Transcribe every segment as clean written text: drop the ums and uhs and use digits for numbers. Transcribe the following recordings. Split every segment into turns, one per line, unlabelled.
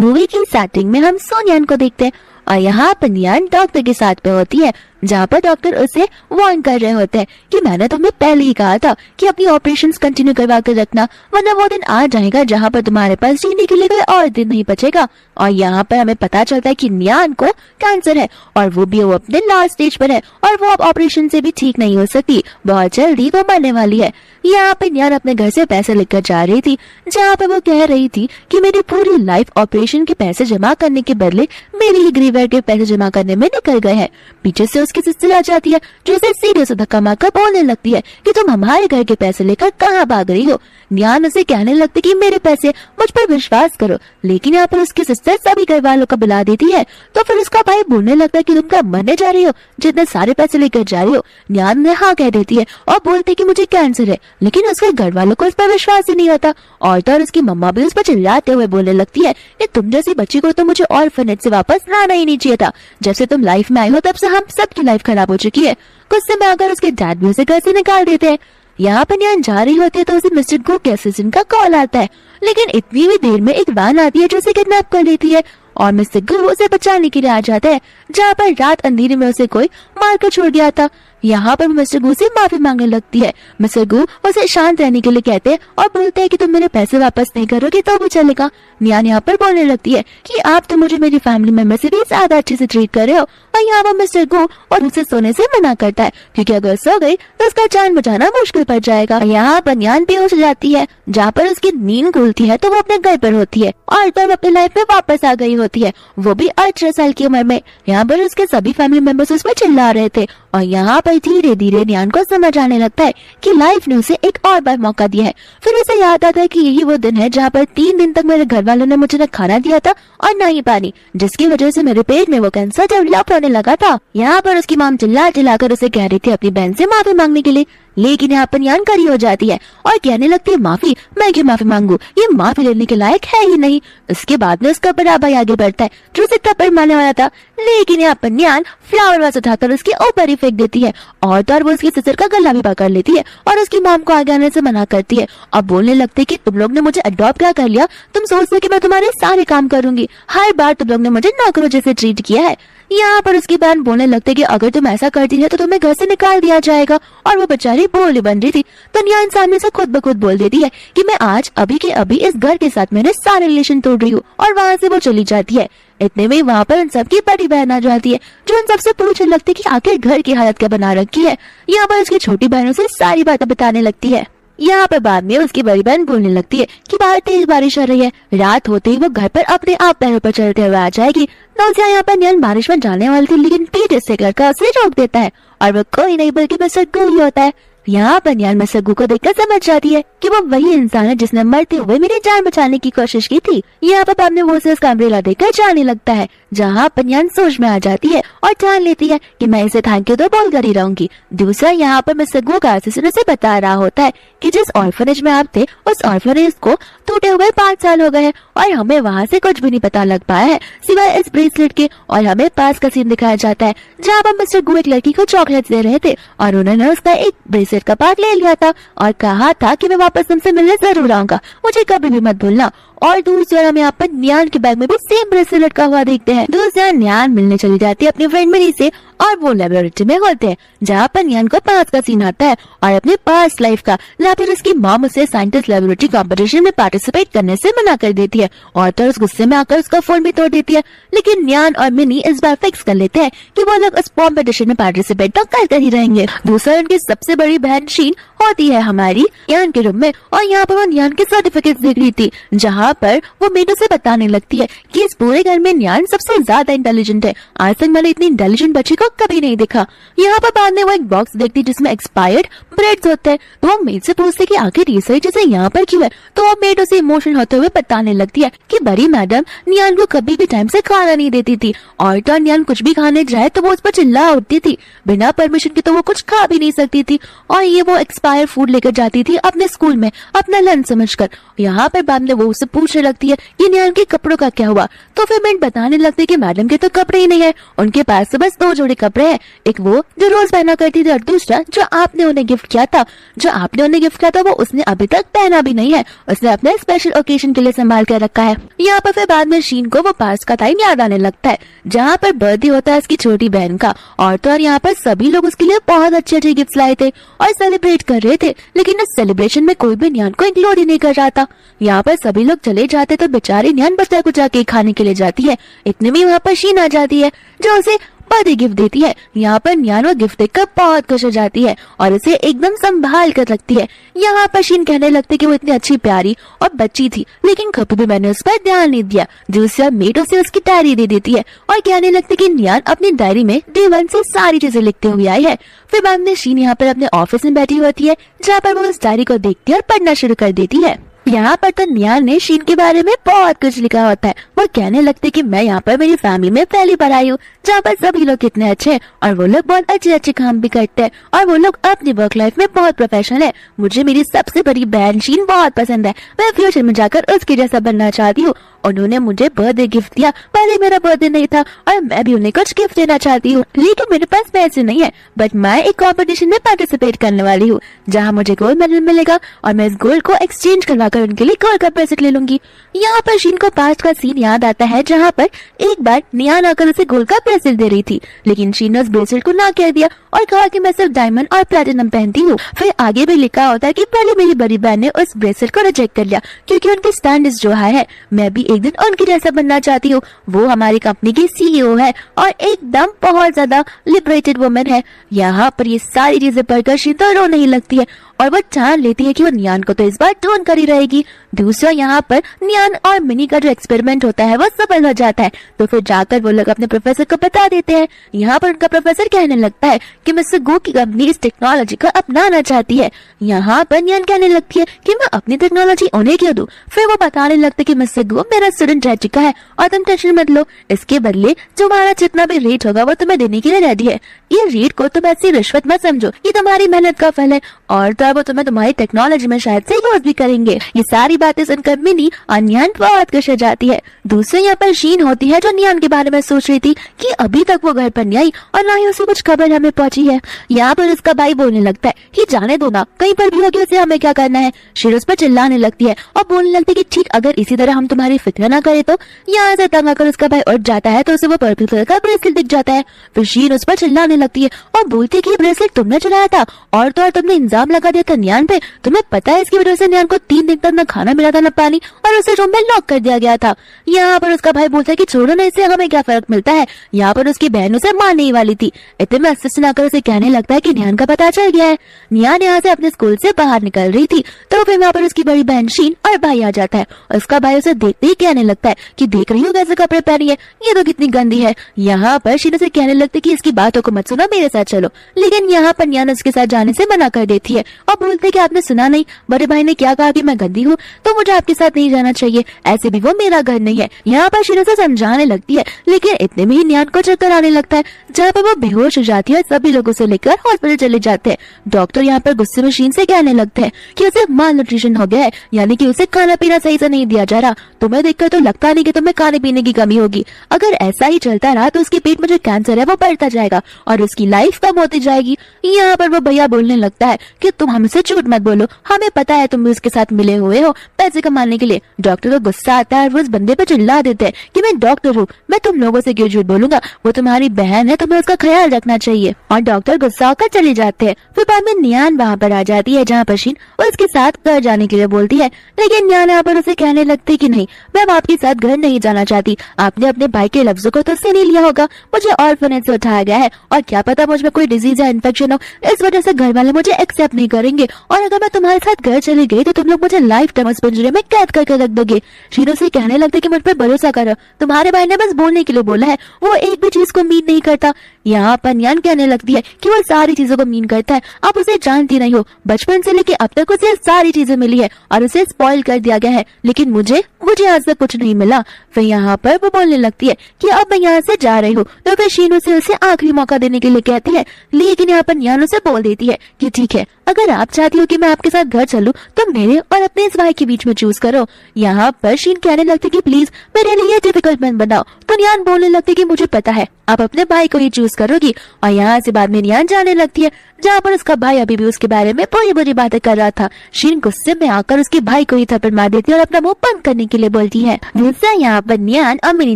Movie की starting में हम सोनियान को देखते हैं और यहाँ पर नियान डॉक्टर के साथ में होती है, जहाँ पर डॉक्टर उसे वार्न कर रहे होते हैं कि मैंने तुम्हें पहले ही कहा था कि अपनी ऑपरेशंस कंटिन्यू करवा कर रखना, वरना वो दिन आ जाएगा जहाँ पर तुम्हारे पास जीने के लिए कोई और दिन नहीं बचेगा। और यहाँ पर हमें पता चलता है कि नियान को कैंसर है और वो अपने लास्ट स्टेज पर है और वो अब ऑपरेशन से भी ठीक नहीं हो सकती, बहुत जल्दी वो मरने वाली है। यहाँ पे नियान अपने घर से पैसे लेकर जा रही थी, जहाँ पे वो कह रही थी कि मेरी पूरी लाइफ ऑपरेशन के पैसे जमा करने के बदले मेरे ही ग्रीवर के पैसे जमा करने में निकल गए हैं। पीछे से उसकी सिस्टर आ जाती है जो उसे सीधे से धक्का मारकर बोलने लगती है कि तुम हमारे घर के पैसे लेकर कहाँ भाग रही हो। नियान उसे कहने लगती कि मेरे पैसे, मुझ पर विश्वास करो, लेकिन यहाँ पर उसकी सिस्टर सभी घर वालों को बुला देती है। तो फिर उसका भाई बोलने लगता है कि तुम क्या मरने जा रही हो जितने सारे पैसे लेकर जा रही हो। नियान ने हाँ कह देती है और बोलती कि मुझे कैंसर है, लेकिन उसके घर वालों को इस पर विश्वास ही नहीं होता। और तो उसकी मम्मा भी उस पर चिल्लाते हुए बोलने लगती है कि तुम जैसी बच्ची को तो मुझे ऑर्फनेज से वापस लाना ही नहीं चाहिए था। जब से तुम लाइफ में आई हो तब से हम सबकी लाइफ खराब हो चुकी है। कुछ समय अगर उसके डैड भी उसे घर से निकाल देते हैं। यहाँ पर नियान जा रही होती है तो उसे मिस्टर गो के असिस्टेंट का कॉल आता है, लेकिन इतनी भी देर में एक वैन आती है जो उसे किडनैप कर लेती है और मिस्टर गो उसे बचाने के लिए आ जाता है, जहाँ पर रात अंधेरे में उसे कोई मारकर छोड़ गया था। यहाँ पर मिस्टर गू से माफी मांगने लगती है। मिस्टर गू उसे शांत रहने के लिए कहते हैं और बोलते हैं कि तुम मेरे पैसे वापस नहीं करोगे तो भी चलेगा। नियान यहाँ पर बोलने लगती है कि आप तो मुझे मेरी फैमिली मेंबर से भी ज्यादा अच्छे से ट्रीट कर रहे हो। और यहाँ पर मिस्टर गू और उसे सोने से मना करता है, क्योंकि अगर सो गई तो उसका जान बचाना मुश्किल पड़ जाएगा। यहाँ पर नियान बेहोश हो जाती है, जहाँ पर उसकी नींद खुलती है तो वो अपने घर पर होती है और तब अपनी लाइफ में वापस आ गई होती है, वो भी 18 साल की उम्र में। यहाँ पर उसके सभी फैमिली मेंबर्स उस पर चिल्ला रहे थे और यहाँ पर धीरे धीरे नियान को समझ आने लगता है कि लाइफ ने उसे एक और बार मौका दिया है। फिर उसे याद आता है कि यही वो दिन है जहाँ पर 3 दिन तक मेरे घर वालों ने मुझे न खाना दिया था और न ही पानी, जिसकी वजह से मेरे पेट में वो कैंसर डेवलप होने लगा था। यहाँ पर उसकी माम चिल्लाकर उसे कह रही थी अपनी बहन से माफी मांगने के लिए, लेकिन यहाँ पर नियान खड़ी हो जाती है और कहने लगती है माफी, मैं क्यों माफी मांगू, ये माफी लेने के लायक है ही नहीं। उसके बाद में उसका बड़ा भाई आगे बढ़ता है जो उसे थप्पड़ मारने वाला था, लेकिन यहाँ पर नियान फ्लावर वास उठाकर उसके ऊपर ही फेंक देती है और तो वो उसकी सिस्टर का गला भी पकड़ लेती है और उसकी मॉम को आगे आने से मना करती है और बोलने लगती है कि तुम लोग ने मुझे अडॉप्ट क्या कर लिया, तुम सोचते कि मैं तुम्हारे सारे काम करूंगी, हर बार तुम लोग ने मुझे नौकरों जैसे ट्रीट किया है। यहाँ पर उसकी बहन बोलने लगते कि अगर तुम ऐसा करती है तो तुम्हें घर से निकाल दिया जाएगा, और वो बेचारी बोली बन रही थी तो नियान सामने से खुद ब खुद बोल देती है कि मैं आज अभी के अभी इस घर के साथ मैंने सारे रिलेशन तोड़ रही हूँ, और वहाँ से वो चली जाती है। इतने में वहाँ पर उन सबकी बड़ी बहन आ जाती है जो उन सबसे पूछने लगती कि आखिर घर की हालत क्या बना रखी है। यहाँ पर उसकी छोटी बहनों से सारी बातें बताने लगती है। यहाँ पर बाद में उसकी बड़ी बहन बोलने लगती है कि बाहर तेज बारिश हो रही है, रात होते ही वो घर पर अपने आप पैरों पर चलते हुए आ जाएगी। तो यहाँ पर नियान बारिश में जाने वाली थी, लेकिन पीठ से लड़का उसे रोक देता है और वो कोई नहीं बल्कि मिस्टर गू ही होता है। यहाँ पर नियान मिस्टर गू को देखकर समझ जाती है कि वो वही इंसान है जिसने मरते हुए मेरी जान बचाने की कोशिश की थी। यहाँ पर बाद में वो उसे उसका अम्ब्रेला देकर जाने लगता है, जहाँ पर नियान सोच में आ जाती है और ठान लेती है कि मैं इसे थैंक यू तो बोलकर ही रहूंगी। दूसरा यहाँ पर मिस्टर गू का असिस्टेंट उसे बता रहा होता है कि जिस ऑर्फनेज में आप थे उस ऑर्फनेज को टूटे हुए 5 साल हो गए हैं और हमें वहाँ से कुछ भी नहीं पता लग पाया है सिवाय इस ब्रेसलेट के। और हमें पास का सीन दिखाया जाता है जहाँ पर मिस्टर गू एक लड़की को चॉकलेट दे रहे थे और उन्होंने उसका एक ब्रेसलेट का पार्ट ले लिया था और कहा था कि मैं वापस तुमसे मिलने जरूर आऊंगा, मुझे कभी भी मत भूलना। और दूसरी ओर हम यहाँ पर नियान के बैग में भी सेम ब्रेसलेट लटका हुआ देखते हैं। दूसरी ओर नियान मिलने चली जाती है अपनी फ्रेंड मिनी से और वो लेबोरेटरी में होते हैं, जहाँ पर नियान को पास का सीन आता है और अपने पास्ट लाइफ का, या फिर उसकी मॉम उसे साइंटिस्ट लेबोरेटरी कंपटीशन में पार्टिसिपेट करने से मना कर देती है और तो उस गुस्से में आकर उसका फोन भी तोड़ देती है। लेकिन नियान और मिनी इस बार फिक्स कर लेते हैं कि वो लोग उस कॉम्पिटिशन में पार्टिसिपेट तो कर ही रहेंगे। दूसरा उनकी सबसे बड़ी बहन शीन होती है हमारी नियान के रूम में और यहाँ पर वो नियान के सर्टिफिकेट देख रही थी, जहाँ पर वो मीनू से बताने लगती है कि इस पूरे घर में नियान सबसे ज्यादा इंटेलिजेंट है, आज तक मैंने इतनी इंटेलिजेंट बच्ची को कभी नहीं देखा। यहाँ पर बाद में वो एक बॉक्स देखती जिसमें एक्सपायर्ड ब्रेड्स होते हैं, तो वो मेड से पूछती कि आखिर ये सही जैसे यहाँ पर क्यों है। तो वो मेड उसे इमोशनल होते हुए बताने लगती है कि बड़ी मैडम नियान को कभी भी टाइम से खाना नहीं देती थी और तो नियान कुछ भी खाने जाए तो वो उस पर चिल्ला उठती थी, बिना परमिशन के तो वो कुछ खा भी नहीं सकती थी और ये वो एक्सपायर फूड लेकर जाती थी अपने स्कूल में अपना लंच समझकर। यहाँ पर बाद में वो उससे पूछने लगती है कि नियान के कपड़ों का क्या हुआ। तो फिर मेड बताने लगती है कि मैडम के तो कपड़े ही नहीं है, उनके पास तो बस 2 जोड़ी कपड़े हैं, एक वो जो रोज पहना करती थी और दूसरा जो आपने उन्हें गिफ्ट किया था। जो आपने उन्हें गिफ्ट किया था वो उसने अभी तक पहना भी नहीं है, उसने अपने स्पेशल ओकेजन के लिए संभाल कर रखा है। यहाँ पर फिर बाद में शीन को वो पास का टाइम याद आने लगता है जहाँ पर बर्थडे होता है उसकी छोटी बहन का, और तो और यहाँ पर सभी लोग उसके लिए बहुत अच्छे अच्छे गिफ्ट लाए थे और सेलिब्रेट कर रहे थे, लेकिन इस सेलिब्रेशन में कोई भी न्यान को इंक्लूड ही नहीं कर रहा था। यहाँ पर सभी लोग चले जाते तो बेचारी न्यान बच्चा कुचा केक खाने के लिए जाती है। इतने में वहाँ पर शीन आ जाती है जो उसे बर्थडे गिफ्ट देती है। यहाँ पर न्यान वो गिफ्ट देखकर बहुत खुश हो जाती है और उसे एकदम संभाल कर रखती है। यहाँ पर शीन कहने लगती कि वो इतनी अच्छी प्यारी और बच्ची थी, लेकिन कभी भी मैंने उस पर ध्यान नहीं दिया। दूसरा मेट उसे उसकी डायरी दे देती है और कहने लगती कि न्यान अपनी डायरी में डे 1 से सारी चीजें लिखते हुए आई है। फिर बाद में शीन यहाँ पर अपने ऑफिस में बैठी होती है जहाँ पर वो उस डायरी को देखती है और पढ़ना शुरू कर देती है। यहाँ पर तो न्यान ने शीन के बारे में बहुत कुछ लिखा होता है। वो कहने लगते कि मैं यहाँ पर मेरी फैमिली में पहली बार आई हूँ जहाँ पर सभी लोग कितने अच्छे हैं और वो लोग बहुत अच्छे अच्छे काम भी करते हैं और वो लोग अपनी वर्क लाइफ में बहुत प्रोफेशनल है। मुझे मेरी सबसे बड़ी बहन शीन बहुत पसंद है, मैं फ्यूचर में जाकर उसके जैसा बनना चाहती हूँ। उन्होंने मुझे बर्थडे गिफ्ट दिया, पहले मेरा बर्थडे नहीं था और मैं भी उन्हें कुछ गिफ्ट देना चाहती हूँ, लेकिन मेरे पास पैसे नहीं है। बट मैं एक कंपटीशन में पार्टिसिपेट करने वाली हूँ जहाँ मुझे गोल्ड मेडल मिलेगा और मैं इस गोल्ड को एक्सचेंज करवा कर उनके लिए गोल्ड का ब्रेसलेट ले लूंगी। यहाँ पर शीन को पास्ट का सीन याद आता है जहाँ पर एक बार न्यान आकर उसे गोल्ड का ब्रेसलेट दे रही थी, लेकिन शीन ने उस ब्रेसलेट को ना कह दिया और कहा कि मैं सिर्फ डायमंड और प्लैटिनम पहनती हूँ। फिर आगे भी लिखा होता है कि पहले मेरी बड़ी बहन ने उस ब्रेसलेट को रिजेक्ट कर लिया क्योंकि उनकी स्टैंडर्ड्स जो है, मैं भी एक दिन उनकी जैसा बनना चाहती हूँ। वो हमारी कंपनी की सीईओ है और एकदम बहुत ज्यादा लिबरेटेड वुमेन है। यहाँ पर ये सारी चीजें पढ़कर शीन तो रोने ही लगती है और वो ठान लेती है कि वो न्यान को तो इस बार ढूंढ कर ही रहेगी। दूसरा यहाँ पर न्यान और मिनी का जो एक्सपेरिमेंट होता है वो सफल हो जाता है, तो फिर जाकर वो लोग अपने प्रोफेसर को बता देते हैं। यहाँ पर उनका प्रोफेसर कहने लगता है कि मिस्टर गो की कंपनी इस टेक्नोलॉजी को अपनाना चाहती है। यहाँ पर न्यान कहने लगती है कि मैं अपनी टेक्नोलॉजी उन्हें क्यों दूं। फिर वो बताने लगते कि मिस्टर गो मेरा स्टूडेंट रह चुका है और तुम टेंशन मत लो, इसके बदले तुम्हारा जितना भी रेट होगा वो तुम्हें देने के लिए रेडी है। ये रेट को तुम ऐसी रिश्वत मत समझो, ये तुम्हारी मेहनत का फल है और तो वो तुम्हें तुम्हारी टेक्नोलॉजी में शायद से यूज भी करेंगे। ये सारी बातें सुनकर मिनी और न्यान बहुत खुश हो जाती है। दूसरे यहाँ पर शीन होती है जो न्यान के बारे में सोच रही थी कि अभी तक वो घर पर नहीं आई और ना ही उसे कुछ खबर हमें पहुंची है। यहाँ पर उसका भाई बोलने लगता है कि जाने दो ना, कहीं पर भी होगी उसे हमें क्या करना है। शीन उस पर चिल्लाने लगती है और बोलने लगती है कि ठीक अगर इसी तरह हम तुम्हारी फिक्र ना करें तो। यहाँ से तंग आकर उसका भाई उठ जाता है तो उसे वो पर्पल कलर का ब्रेसलेट दिख जाता है। फिर शीन उस पर चिल्लाने लगती है और बोलती है कि ये ब्रेसलेट तुमने चुराया था और तो और तुमने इंजाम लगा दिया था न्यान पे। तुम्हें पता है इसकी वजह से न्यान को 3 दिन तक न खाना मिला था न पानी और उसे रूम में लॉक कर दिया गया था। यहाँ पर उसका भाई बोलता है कि छोड़ो ना, इससे हमें क्या फर्क मिलता है। यहाँ पर उसकी बहन उसे मारने ही वाली थी। इतने में असिस्टेंट आकर उसे कहने लगता है कि न्यान का पता चल गया है। न्यान यहाँ से अपने स्कूल से बाहर निकल रही थी तो फिर वहाँ पर उसकी बड़ी बहन शीन और भाई आ जाता है। उसका भाई उसे देखते ही कहने लगता है कि देख रही हूँ कैसे कपड़े पहनी है, ये तो कितनी गंदी है। यहाँ पर शीन उसे कहने लगती है कि इसकी बातों को मत सुनो, मेरे साथ चलो, लेकिन यहाँ पर न्यान उसके साथ जाने से मना कर देती है और बोलते है कि आपने सुना नहीं, बड़े भाई ने क्या कहा कि मैं गंदी हूँ तो मुझे आपके साथ नहीं जाना चाहिए, ऐसे भी वो मेरा घर नहीं है। यहाँ पर शीन उसे समझाने लगती है, लेकिन इतने में ही न्यान को चक्कर आने लगता है जहाँ पर वो बेहोश हो जाती है। सभी लोग उसे लेकर हॉस्पिटल चले जाते हैं। डॉक्टर यहाँ पर गुस्से में शीन से कहने लगते हैं कि उसे माल न्यूट्रिशन हो गया है, यानी कि उसे खाना पीना सही से नहीं दिया जा रहा। तुम्हें देखकर तो लगता नहीं कि तुम्हें खाने पीने की कमी होगी। अगर ऐसा ही चलता रहा तो उसके पेट में जो कैंसर है वो बढ़ता जाएगा और उसकी लाइफ कम होती जाएगी। यहाँ पर वो भैया बोलने लगता है कि तुम हमसे झूठ मत बोलो, हमें पता है तुम उसके साथ मिले हुए हो पैसे कमाने के लिए। डॉक्टर को गुस्सा आता है और वो उस बंदे पे चिल्ला देते हैं कि मैं डॉक्टर हूँ, मैं तुम लोगों से क्यों झूठ बोलूंगा, वो तुम्हारी बहन है, तुम्हें उसका ख्याल रखना चाहिए। और डॉक्टर गुस्सा होकर चले जाते हैं। फिर बाद में न्यान वहाँ पर आ जाती है जहाँ पर शीन उसके साथ घर जाने के लिए बोलती है, लेकिन न्यान यहाँ पर उसे कहने लगती कि नहीं, मैं आपके साथ घर नहीं जाना चाहती। आपने अपने भाई के लफ्जों को तो सुन ही लिया होगा, मुझे ऑर्फनेज से उठाया गया है और क्या पता मुझ में कोई डिजीज या इन्फेक्शन हो, इस वजह से घर वाले मुझे एक्सेप्ट नहीं करेंगे और अगर मैं तुम्हारे साथ घर चली गई तो तुम लोग मुझे लाइफ टाइम उस पिंजरे में कैद करके रख दोगे। शीनो से कहने लगते कि मुझ पर भरोसा करो, तुम्हारे भाई ने बस बोलने के लिए बोला है, वो एक भी चीज को मीन नहीं करता। यहाँ पर न्यान कहने लगती है कि वो सारी चीजों को मीन करता है, आप उसे जानती नहीं हो, बचपन से लेके अब तक उसे सारी चीजें मिली है और उसे स्पॉइल कर दिया गया है, लेकिन मुझे आज ऐसा कुछ नहीं मिला। फिर यहाँ पर वो बोलने लगती है कि अब मैं यहाँ से जा रही हूँ। तो फिर शीन उसे आखिरी मौका देने के लिए कहती है, लेकिन यहाँ पर नियान उसे बोल देती है कि ठीक है, अगर आप चाहती हो कि मैं आपके साथ घर चलूं तो मेरे और अपने इस भाई के बीच में चूज करो। यहाँ पर शीन कहने लगती कि प्लीज मेरे लिए डिफिकल्ट मत बनाओ। तो नियान बोलने लगती कि मुझे पता है आप अपने भाई को ही चूज करोगी। और यहाँ से बाद में नियान जाने लगती है, जहाँ पर उसका भाई अभी भी उसके बारे में बुरी बुरी बातें कर रहा था। शीन गुस्से में आकर उसके भाई को ही थप्पड़ मार देती है और अपना मुंह बंद करने के लिए बोलती है। दूसरा यहाँ पर नियान और मिनी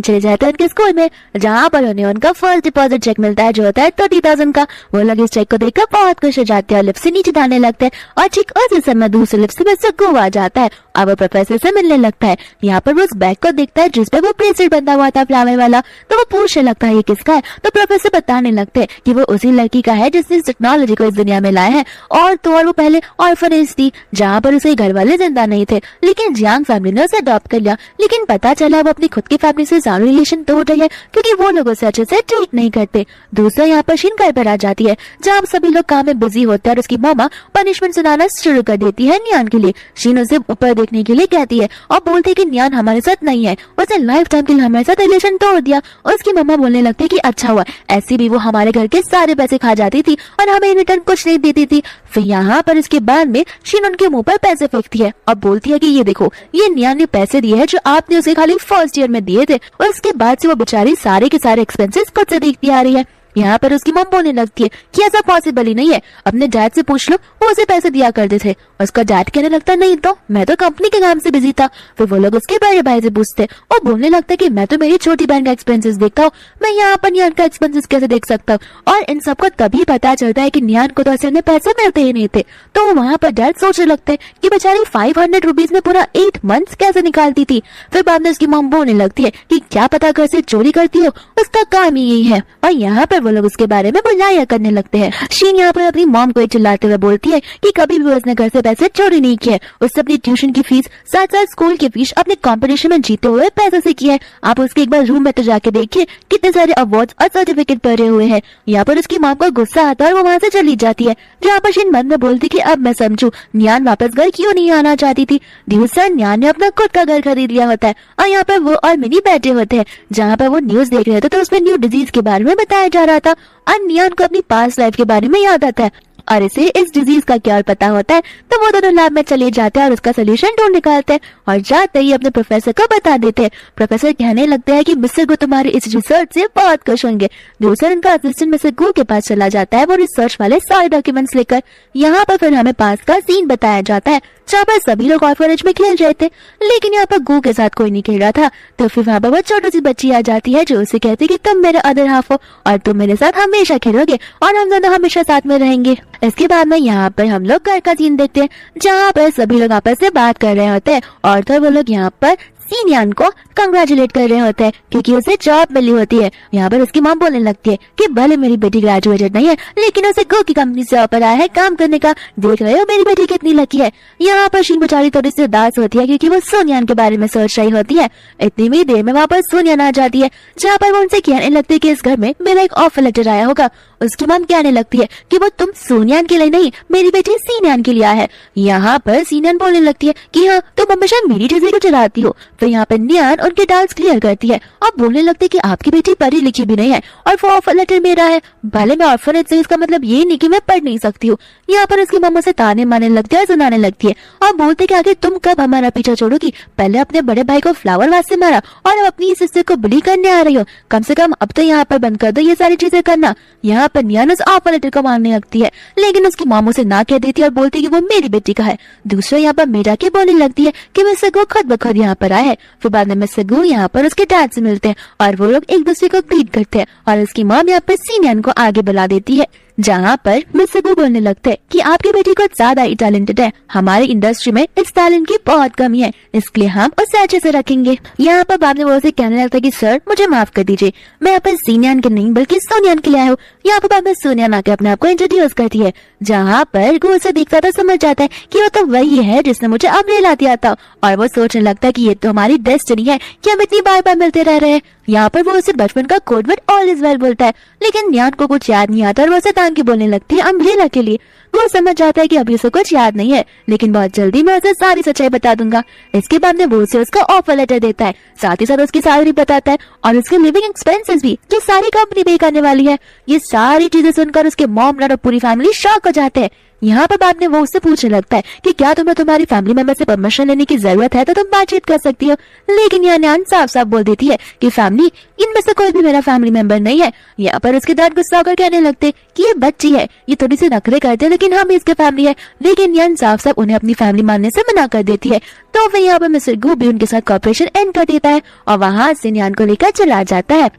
चले जाते हैं उनके स्कूल में, जहाँ पर उन्हें उनका फर्स्ट डिपॉजिट चेक मिलता है जो होता है 30,000 का। वो लोग इस चेक को देखकर बहुत खुश हो जाते हैं और लिफ्ट से नीचे जाने लगते हैं। और ठीक उसी समय दूसरे लिफ्ट से सग्गू आ जाता है और वो प्रोफेसर से मिलने लगता है। यहाँ पर वो उस बैग को देखता है जिसपे वो ब्रेसलेट बंधा हुआ था फ्लावर वाला। तो वो पूछने लगता है ये किसका है। तो प्रोफेसर बताने लगते हैं कि वो उसी लड़की का है जिसने इस टेक्नोलॉजी को इस दुनिया में लाया है। और वो पहले ऑर्फनेज थी जहाँ पर उसे घर वाले जिंदा नहीं थे, लेकिन जियांग फैमिली ने उसे अडॉप्ट कर लिया। लेकिन पता चला वो अपनी खुद की फैमिली से ज्यादा रिलेशन तोड़ रही है क्योंकि वो लोग उसे अच्छे से ट्रीट नहीं करते। दूसरा यहाँ पर शीन घर पर आ जाती है जहाँ सभी लोग काम में बिजी होते हैं और उसकी मामा पनिशमेंट सुनाना शुरू कर देती है नियान के लिए। शीन उसे ऊपर देखने के लिए कहती है और बोलती है कि नियान हमारे साथ नहीं है, उसने लाइफ टाइम के लिए हमारे साथ रिलेशन तोड़ दिया। और उसकी मामा बोलने लगती है कि अच्छा हुआ, ऐसी भी वो हमारे घर के सारे पैसे खा जाती थी और हमें इन रिटर्न कुछ नहीं देती थी। फिर यहाँ पर इसके बाद में शीन उनके मुंह पर पैसे फेंकती है और बोलती है कि ये देखो, ये नियान ने पैसे दिए हैं जो आपने उसे खाली फर्स्ट ईयर में दिए थे। और उसके बाद से वो बेचारी सारे के सारे एक्सपेंसेस खुद से देखती आ रही है। यहाँ पर उसकी मम बोलने लगती है कि ऐसा पॉसिबल ही नहीं है, अपने डैड से पूछ लो, वो उसे पैसे दिया करते थे। उसका डैड कहने लगता नहीं तो मैं तो कंपनी के काम से बिजी था। फिर वो लोग उसके बड़े भाई से पूछते और बोलने लगता है कि मैं तो मेरी छोटी बहन का एक्सपेंसेस देखता हूँ, मैं यहाँ पर नियान का एक्सपेंसेस कैसे देख सकता हूँ। और इन सबको तभी पता चलता है कि नियान को तो असल में पैसे मिलते ही नहीं थे। तो वहाँ पर डैड सोचने लगते हैं कि बेचारी 500 रुपीज में पूरा 8 मंथ्स कैसे निकालती थी। फिर बाद में उसकी मम बोलने लगती है कि क्या पता घर से चोरी करती हो, उसका काम ही यही है। और यहाँ पर वो लोग उसके बारे में बुराइयां करने लगते हैं। शीन यहाँ पर अपनी मॉम को चिल्लाते हुए बोलती है कि कभी भी उसने घर से पैसे चोरी नहीं किए, उससे अपनी ट्यूशन की फीस साथ साथ स्कूल की फीस अपने कंपटीशन में जीते हुए पैसे से की है। आप उसके एक बार रूम में तो जाके देखिए कितने सारे अवार्ड्स और सर्टिफिकेट पड़े हुए हैं। यहाँ पर उसकी मॉम को गुस्सा आता है और वो वहाँ से चली जाती है, जहाँ पर शीन मन में बोलती कि अब मैं समझू नियान वापस घर क्यों नहीं आना चाहती थी। दूसरा नियान ने अपना खुद का घर खरीद लिया होता है और यहाँ पर वो और मिनी बैठे होते हैं, जहाँ पर वो न्यूज देख रहे थे तो उसमें न्यू डिजीज के बारे में बताया जा रहा था। और नियान को अपनी पास्ट लाइफ के बारे में याद आता है और इसे इस डिजीज का क्या पता होता है। तो वो दोनों लैब में चले जाते हैं और उसका सोल्यूशन ढूंढ निकालते हैं और जाते ही अपने प्रोफेसर को बता देते हैं। प्रोफेसर कहने लगते हैं कि मिस्टर गु तुम्हारी इस रिसर्च से बहुत खुश होंगे। दूसरा उनका असिस्टेंट मिस्टर गु के पास चला जाता है वो रिसर्च वाले सारे डॉक्यूमेंट्स लेकर। यहाँ पर फिर हमें पास का सीन बताया जाता है जहाँ पर सभी लोग ऑर्फनेज में खेल रहे थे, लेकिन यहाँ पर गु के साथ कोई नहीं खेल रहा था। तो फिर वहाँ पर वो छोटी सी बच्ची आ जाती है जो उसे कहती है कि तुम मेरे अदर हाफ हो और तुम मेरे साथ हमेशा खेलोगे और हम दोनों हमेशा साथ में रहेंगे। इसके बाद में यहाँ पर हम लोग घर का सीन देखते हैं जहाँ पर सभी लोग आपस में बात कर रहे होते हैं और तो वो लोग यहाँ पर नियान को कंग्रेचुलेट कर रहे होते हैं क्योंकि उसे जॉब मिली होती है। यहाँ पर उसकी मॉम बोलने लगती है कि भले मेरी बेटी ग्रेजुएटेड नहीं है लेकिन उसे गो की कंपनी से ऑफर आया है काम करने का, देख रहे हो मेरी बेटी कितनी लकी है। यहाँ पर शीन बेचारी थोड़ी सी उदास होती है क्योंकि वो सोनियान के बारे में सोच रही होती है। इतनी ही देर में वहाँ पर सोनियान आ जाती है जहाँ पर वो उनसे कहने लगती है कि इस घर में मेरा एक ऑफर लेटर आया होगा। उसकी मॉम कहने लगती है कि वो तुम सोनियान के लिए नहीं मेरी बेटी सीनियान के लिए आया है। यहाँ पर सीनियान बोलने लगती है कि हाँ तुम हमेशा मेरी चीजें को चलाती हो। फिर यहाँ पर नियान उनके डाउट्स क्लियर करती है और बोलने लगती है कि आपकी बेटी पढ़ी लिखी भी नहीं है और वो ऑफर लेटर मेरा है, भले मैं ऑर्फनेज से, इसका मतलब ये नहीं कि मैं पढ़ नहीं सकती हूँ। यहाँ पर उसकी मम्मा से ताने मारने लगती है और सुनाने लगती है और बोलते कि आगे तुम कब हमारा पीछा छोड़ोगी, पहले अपने बड़े भाई को फ्लावर वास से मारा और अब अपनी सिस्टर को बुली करने आ रही हो, कम से कम अब तो यहाँ पर बंद कर दो ये सारी चीजें करना। यहाँ पर नियान उस ऑफर लेटर को मांगने लगती है लेकिन उसकी मामू से ना कह देती है और बोलती कि वो मेरी बेटी का है। दूसरा यहाँ पर मेरा के बोलने लगती है कि मिस्टर गो खुद ब खुद यहाँ पर आए है। फिर बाद में मिस्टर गो यहाँ पर उसके डैड से मिलते हैं और वो लोग एक दूसरे को ग्रीट करते हैं और उसकी मॉम यहाँ पर सीनियन को आगे बुला देती है, जहाँ पर मिस्टर गो बोलने लगते हैं कि आपकी बेटी कुछ ज्यादा ही टैलेंटेड है, हमारी इंडस्ट्री में इस टैलेंट की बहुत कमी है, इसलिए हम उसे अच्छे से रखेंगे। यहाँ पर बाद में वो उसे कहने लगता है कि सर मुझे माफ कर दीजिए, मैं यहाँ पर सीनियन के नहीं बल्कि सोनियान के लिए आया हूँ। यहाँ पर बाद में सोनियान आके अपने आप को इंट्रोड्यूस करती है, जहाँ पर गो उसे देखता तो समझ जाता है कि वो तो वही है जिसने मुझे अम्ब्रेला दिया था और वो सोचने लगता है कि ये तो हमारी डेस्टिनी है कि हम इतनी बार बार मिलते रह रहे हैं। यहाँ पर वो उसे बचपन का code word all is well बोलता है लेकिन नियान को कुछ याद नहीं आता और वो उसे तान के बोलने लगती है अम्ब्रेला के लिए। वो समझ जाता है कि अभी उसे कुछ याद नहीं है, लेकिन बहुत जल्दी मैं उसे सारी सच्चाई बता दूंगा। इसके बाद में वो उसे उसका ऑफर लेटर देता है, साथ ही साथ उसकी सैलरी बताता है और उसके लिविंग एक्सपेंसेस भी, जो सारी कंपनी पे करने वाली है। ये सारी चीजें सुनकर उसके मॉम डैड और पूरी फैमिली शॉक हो जाते हैं। यहाँ पर बाद में वो उससे पूछने लगता है कि क्या तुम्हें तुम्हारी फैमिली मेंबर से परमिशन लेने की जरूरत है तो तुम बातचीत कर सकती हो, लेकिन यहाँ न्यान साफ साफ बोल देती है कि फैमिली, इनमें से कोई भी मेरा फैमिली मेंबर नहीं है। यहाँ पर उसके डैड गुस्सा होकर कहने लगते कि ये बच्ची है, ये थोड़ी सी नखरे करते हैं, लेकिन हम इसके फैमिली है। लेकिन न्यान साफ साफ उन्हें अपनी फैमिली मानने से मना कर देती है। तो फिर यहाँ पर मिस्टर गू भी उनके साथ कॉर्पोरेशन एंड कर देता है और वहां से न्यान को लेकर चला जाता है।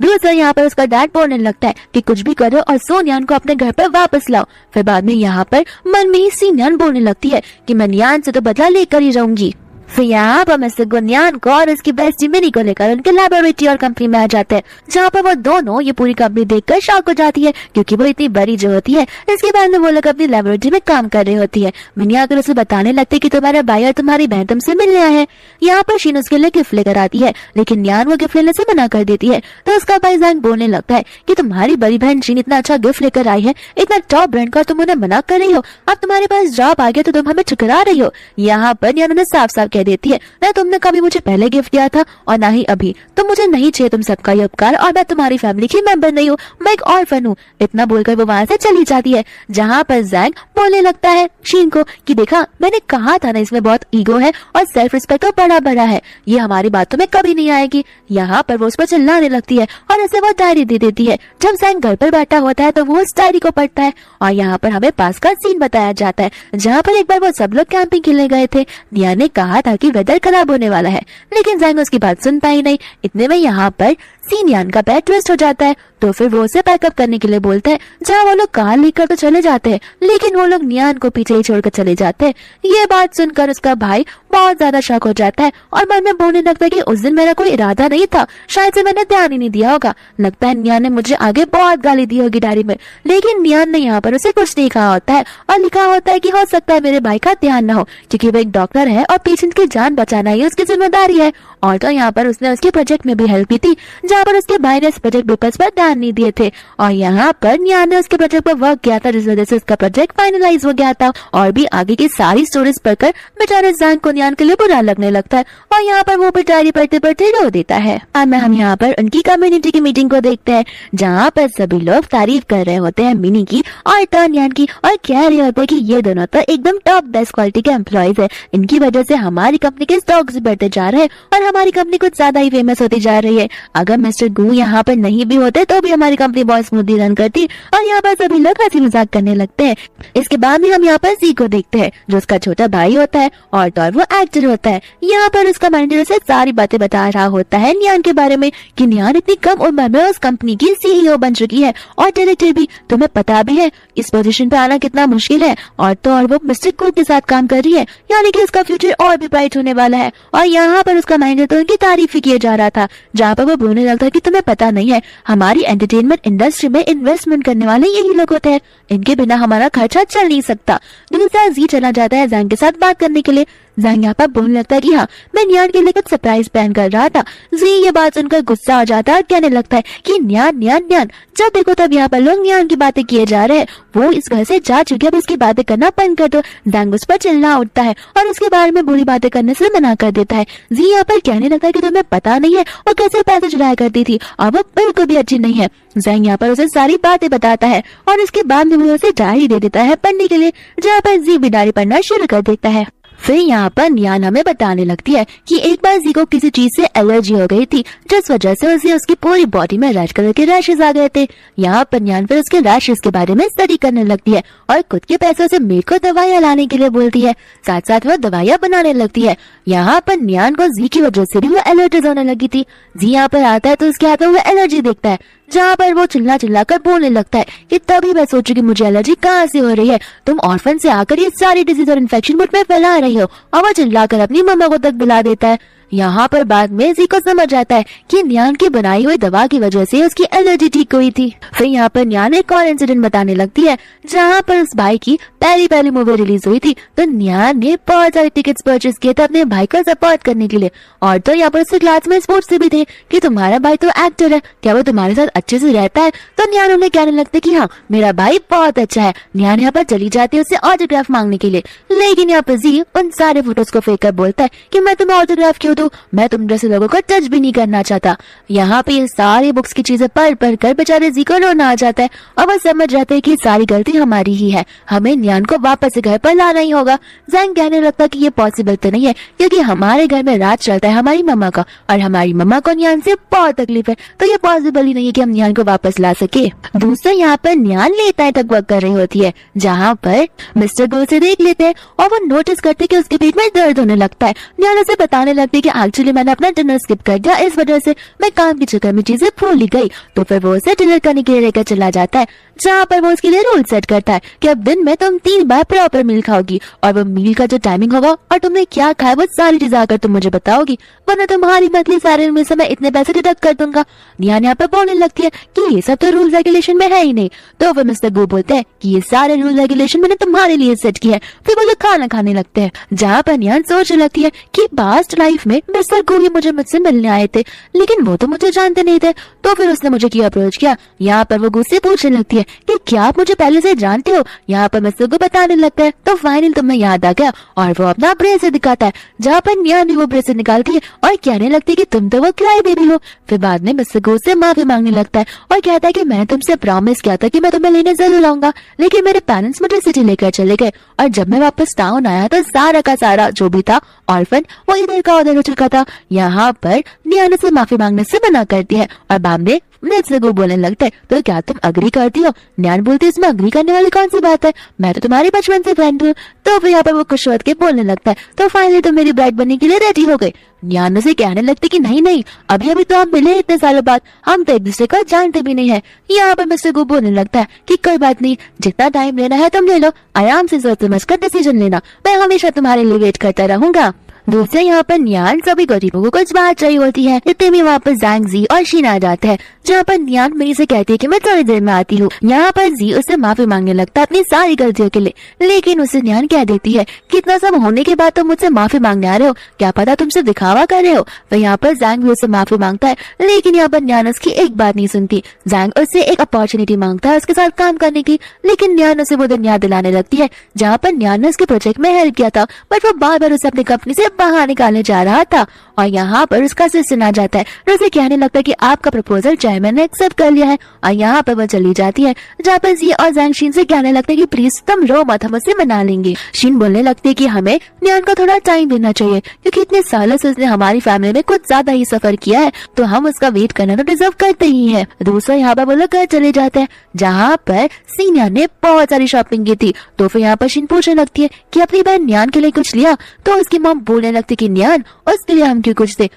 दूसरा यहाँ पर उसका डैड बोलने लगता है कि कुछ भी करो और सोनियान को अपने घर पर वापस लाओ। फिर बाद में यहाँ पर मन में ही सीनियान बोलने लगती है कि मैं न्यान से तो बदला लेकर ही रहूंगी। फिर यहाँ पर मिस्टर गुन्यान को और उसकी बेस्टी मिनी को लेकर उनके लैबोरेटरी और कंपनी में आ जाते हैं, जहाँ पर वो दोनों ये पूरी कंपनी देखकर शॉक हो जाती है, क्योंकि वो इतनी बड़ी जो होती है। इसके बाद में वो लोग अपनी लैबोरेटरी में काम कर रही होती है। मिनी आकर उसे बताने लगते कि तुम्हारा भाई और तुम्हारी बहन तुमसे मिलने आए हैं। यहाँ पर शीन उसके लिए गिफ्ट लेकर आती है, लेकिन न्यान वो गिफ्ट लेने से मना कर देती है। तो उसका भाई जैंग बोलने लगता है कि तुम्हारी बड़ी बहन शीन इतना अच्छा गिफ्ट लेकर आई है, इतना टॉप ब्रांड का, तुम उन्हें मना कर रही हो। अब तुम्हारे पास जॉब आ गया तो तुम हमें ठुकरा रही हो। यहाँ पर न्यान उन्हें साफ साफ कह देती है, ना तुमने कभी मुझे पहले गिफ्ट दिया था और ना ही अभी। तुम मुझे नहीं चाहिए तुम सबका ये उपकार, और मैं तुम्हारी फैमिली की मेंबर नहीं हूँ, मैं एक ऑर्फन हूँ। इतना बोलकर वो वहां से चली जाती है, जहाँ पर जैंग बोलने लगता है शीन को कि देखा, मैंने कहा था ना, इसमें बहुत ईगो है और सेल्फ रिस्पेक्ट तो बड़ा बड़ा है, ये हमारी बातों में कभी नहीं आएगी। यहाँ पर वो उस पर चिल्लाने लगती है और उसे वो डायरी दे देती है। जब जैंग घर पर बैठा होता है तो वो उस डायरी को पढ़ता है और यहाँ पर हमें पास का सीन बताया जाता है, जहाँ पर एक बार वो सब लोग कैंपिंग खेलने गए थे। निया ने कहा था कि वेदर खराब होने वाला है, लेकिन जैंग उसकी बात सुन पाई नहीं। इतने में यहाँ पर सीनियान का पैर ट्विस्ट हो जाता है, तो फिर वो उसे पैकअप करने के लिए बोलता है, जहाँ वो लोग कार लेकर तो चले जाते हैं, लेकिन वो लोग नियान को पीछे ही छोड़कर चले जाते हैं। ये बात सुनकर उसका भाई बहुत ज्यादा शॉक हो जाता है और मन में बोलने लगता है कि उस दिन मेरा कोई इरादा नहीं था, शायद से मैंने ध्यान ही नहीं दिया होगा। लगता है नियान ने मुझे आगे बहुत गाली दी होगी डायरी में, लेकिन नियान ने यहाँ पर उसे कुछ नहीं कहा होता है और लिखा होता है कि हो सकता है मेरे भाई का ध्यान न हो, क्योंकि वो एक डॉक्टर है और पेशेंट की जान बचाना ही उसकी जिम्मेदारी है। और तो यहाँ पर उसने उसके प्रोजेक्ट में भी हेल्प की थी, जहाँ पर उसके भाई ने इस प्रोजेक्ट पेपर्स पर ध्यान नहीं दिए थे और यहाँ पर नियान ने उसके प्रोजेक्ट पर वर्क किया था, जिस वजह से उसका प्रोजेक्ट फाइनलाइज हो गया था। और भी आगे की सारी स्टोरीज पढ़कर बेचारे जैंग को नियान के लिए बुरा लगने लगता है और यहाँ पर वो भी डायरी पढ़ते पढ़ते रो देता है। अब हम यहाँ पर उनकी कम्युनिटी की मीटिंग को देखते हैं, जहाँ पर सभी लोग तारीफ कर रहे होते हैं मिनी की और टर्न नियान की, और कह रहे होते हैं कि ये दोनों तो एकदम टॉप बेस्ट क्वालिटी के एम्प्लॉयज है, इनकी वजह से हमारी कंपनी के स्टॉक्स बढ़ते जा रहे हैं और हमारी कंपनी कुछ ज्यादा ही फेमस होती जा रही है। अगर मिस्टर गू यहाँ पर नहीं भी होते तो भी हमारी कंपनी बहुत स्मूथली रन करती। और यहाँ पर सभी लोग हंसी मजाक करने लगते हैं। इसके बाद में हम यहाँ पर जी को देखते हैं, जो उसका छोटा भाई होता है और तो वो एक्टर होता है। यहाँ पर उसका मैनेजर उसे सारी बातें बता रहा होता है नियान के बारे में कि नियान इतनी कम उम्र में उस कंपनी की सीईओ बन चुकी है और डायरेक्टर भी। तुम्हें पता भी है इस पोजीशन पे आना कितना मुश्किल है, और तो और वो मिस्टर कू के साथ काम कर रही है, यानी कि उसका फ्यूचर और भी ब्राइट होने वाला है। और यहाँ पर उसका मैनेजर तो उनकी तारीफ ही किया जा रहा था, जहाँ पर वो बोलने लगता है कि तुम्हें पता नहीं है, हमारी एंटरटेनमेंट इंडस्ट्री में इन्वेस्टमेंट करने वाले यही लोग होते हैं, इनके बिना हमारा खर्चा चल नहीं सकता। दूसरा जी चला जाता है जैंग के साथ बात करने के लिए। जैंग यहाँ पर बोलने लगता है कि हाँ, मैं नियान के लिए कुछ सरप्राइज प्लान कर रहा था। जी ये बात सुनकर गुस्सा हो जाता है और कहने लगता है कि नियान नियान नियान, जब देखो तब यहाँ पर लोग नियान की बातें किए जा रहे हैं, वो इस घर से जा चुकी है, अब इसकी बातें करना बंद कर दो। जैंग उस पर चिल्ला उठता है और उसके बारे में बुरी बातें करने से मना कर देता है। जी यहाँ पर कहने लगता है कि तुम्हें पता नहीं है वो कैसे पैसे चुराया करती थी और वो बिल्कुल भी अच्छी नहीं है। जैंग यहाँ पर उसे सारी बातें बताता है और इसके बाद में वो उसे डायरी दे देता है पढ़ने के लिए, जहाँ पर जी भी डायरी पढ़ना शुरू कर देता है। फिर यहाँ पर नियान हमें बताने लगती है कि एक बार जी को किसी चीज से एलर्जी हो गई थी, जिस वजह से उसे उसकी पूरी बॉडी में रेड कलर के रैशेज आ गए थे। यहाँ पर नियान फिर उसके रैशेज के बारे में स्टडी करने लगती है और खुद के पैसों से मेड को दवाइयाँ लाने के लिए बोलती है, साथ साथ वो दवाइयाँ बनाने लगती है। यहाँ पर नियान को जी की वजह से भी वो एलर्जीज होने लगी थी। जी यहाँ पर आता है तो उसके हाथ में वो एलर्जी देखता है, जहाँ पर वो चिल्ला चिल्ला कर बोलने लगता है कि तभी मैं सोचू कि मुझे एलर्जी कहाँ से हो रही है, तुम ऑर्फन से आकर ये सारी डिजीज और इन्फेक्शन मुझ में फैला रही हो। और वो चिल्ला कर अपनी मम्मा को तक बुला देता है। यहाँ पर बाद में जी को समझ आता है कि न्यान की बनाई हुई दवा की वजह से उसकी एलर्जी ठीक हुई थी। फिर यहाँ पर न्यान एक और इंसिडेंट बताने लगती है जहाँ पर उस भाई की पहली मूवी रिलीज हुई थी, तो न्यान ने बहुत सारे टिकट्स परचेज किए थे अपने भाई को सपोर्ट करने के लिए। और तो यहाँ पर उसके क्लास में स्पोर्ट्स से भी थे कि तुम्हारा भाई तो एक्टर है, क्या वो तुम्हारे साथ अच्छे से रहता है? तो न्यान उन्हें कहने लगते कि हाँ मेरा भाई बहुत अच्छा है। न्यान यहाँ पर चली जाती है उससे ऑटोग्राफ मांगने के लिए, लेकिन यहाँ पर जी उन सारे फोटोज को फेंक कर बोलता है कि मैं तुम्हें ऑटोग्राफ क्यों दूं, मैं तुम जैसे लोगों को टच भी नहीं करना चाहता। यहाँ पे ये सारी बुक्स की चीजें पढ़ कर बेचारे जी को रोना आ जाता है और वो समझ जाते हैं कि सारी गलती हमारी ही है, हमें न्यान को वापस से घर पर लाना ही होगा। जैंग कहने लगता कि ये पॉसिबल तो नहीं है क्योंकि हमारे घर में राज चलता है हमारी मम्मा का और हमारी मम्मा को न्यान से बहुत तकलीफ है, तो ये पॉसिबल ही नहीं है कि हम न्यान को वापस ला सके। दूसरा यहाँ पर न्यान लेता है टकबक कर रही होती है जहाँ पर मिस्टर गो से देख लेते हैं और वो नोटिस करते कि उसके पेट में दर्द होने लगता है। न्यान उसे बताने लगती है कि एक्चुअली मैंने अपना डिनर स्किप कर दिया, इस वजह से मैं काम के चक्कर में चीजें भूल ही गई। तो फिर वो उसे डिनर करने के लिए लेकर चला जाता है जहाँ पर वो उसके लिए रूल सेट करता है कि अब दिन में तुम 3 बार प्रॉपर मील खाओगी और वो मील का जो टाइमिंग होगा और तुमने क्या खाया वो सारी चीजें आकर तुम मुझे बताओगी, वरना तुम्हारी मंथली सैलरी में से मैं इतने पैसे डिडक्ट कर दूंगा। न्यान यहाँ पर बोलने लगती है कि ये सब तो रूल रेगुलेशन में है ही नहीं। तो फिर मिस्टर गो बोलते हैं कि ये सारे रूल रेगुलेशन मैंने तुम्हारे लिए सेट किए हैं। फिर वो लोग खाना खाने लगते हैं जहाँ पर न्यान सोचने लगती है कि पास्ट लाइफ में मिस्टर गो मुझसे मिलने आए थे लेकिन वो तो मुझे जानते नहीं थे, तो फिर उसने मुझे क्यों अप्रोच किया। यहाँ पर वो गुस्से पूछने लगती है कि क्या आप मुझे पहले से जानते हो। यहाँ पर मिस्टर को बताने लगता है तो फाइनल तुम्हें याद आ गया और वो अपना ब्रेसलेट दिखाता है जहाँ पर न्यान भी वो ब्रेसलेट निकालती है और कहने लगती है कि तुम तो वो क्राई बेबी हो। फिर बाद में मिस्टर गो से माफी मांगने लगता है और कहता है कि मैंने तुमसे प्रॉमिस किया था कि मैं तुम्हें लेने जरूर आऊंगा, लेकिन मेरे पेरेंट्स मुझे सिटी लेकर चले गए और जब मैं वापस टाउन आया तो सारा का सारा जो भी था ऑर्फन वो इधर का उधर हो चुका था। यहाँ पर न्यान से माफी मांगने से मना करती है और बाद में मिस्टर गो बोलने लगता है तो क्या तुम अग्री करती हो। न्यान बोलती है इसमें अग्री करने वाली कौन सी बात है, मैं तो तुम्हारी बचपन से फ्रेंड हूँ। तो फिर यहाँ पर वो खुश होकर बोलने लगता है तो फाइनली तुम मेरी ब्राइड बनने के लिए रेडी हो गई। न्यान उसे कहने लगते कि नहीं अभी तो हम मिले इतने सालों बाद, हम तो एक दूसरे को जानते भी नहीं है। यहाँ पर मिस्टर गो बोलने लगता है कि कोई बात नहीं, जितना टाइम लेना है तुम ले लो, आराम से सोच समझ कर डिसीजन लेना, मैं हमेशा तुम्हारे लिए वेट करता रहूंगा। दूसरे यहाँ पर न्यान सभी गरीबों को कुछ बात चाहिए होती है, इतने में वहाँ पर जैंग जी और शीन आ जाते हैं जहाँ पर न्यान मेरी से कहती है कि मैं थोड़ी देर में आती हूँ। यहाँ पर जी उससे माफी मांगने लगता है अपनी सारी गलतियों के लिए, लेकिन उसे न्यान कह देती है कि इतना सब होने के बाद तुम मुझसे माफी मांगने आ रहे हो, क्या पता तुम सिर्फ दिखावा कर रहे हो। तो यहाँ पर जैंग भी उससे माफी मांगता है लेकिन यहाँ पर न्यान उसकी एक बात नहीं सुनती। जैंग उससे एक अपॉर्चुनिटी मांगता है उसके साथ काम करने की, लेकिन न्यान उसे वो दिन याद दिलाने लगती है जहाँ पर न्यान ने उसके प्रोजेक्ट में हेल्प किया था बट वो बार बार उसे अपनी कंपनी से बाहर निकालने जा रहा था। और यहाँ पर उसका असिस्टेंट आ जाता है और उसे कहने लगता है कि आपका प्रपोजल चेयरमैन ने एक्सेप्ट कर लिया है। और यहाँ पर वो चली जाती है जहाँ पर जी और जैंग शीन से कहने लगता है कि प्लीज तुम रो मत, हम उससे मना लेंगे। शीन बोलने लगती है कि हमें न्यान को थोड़ा टाइम देना चाहिए क्योंकि इतने सालों से उसने हमारी फैमिली में कुछ ज्यादा ही सफर किया है, तो हम उसका वेट करना तो डिजर्व करते ही है। दूसरा यहाँ पर वो लोग घर चले जाते हैं जहाँ पर सीनिया ने बहुत सारी शॉपिंग की थी। तो फिर यहाँ पर शीन पूछने लगती है कि अपनी बहन न्यान के लिए कुछ लिया। तो उसकी मॉम बोलने लगती कि न्यान उसके लिए हम क्यों कुछ दे,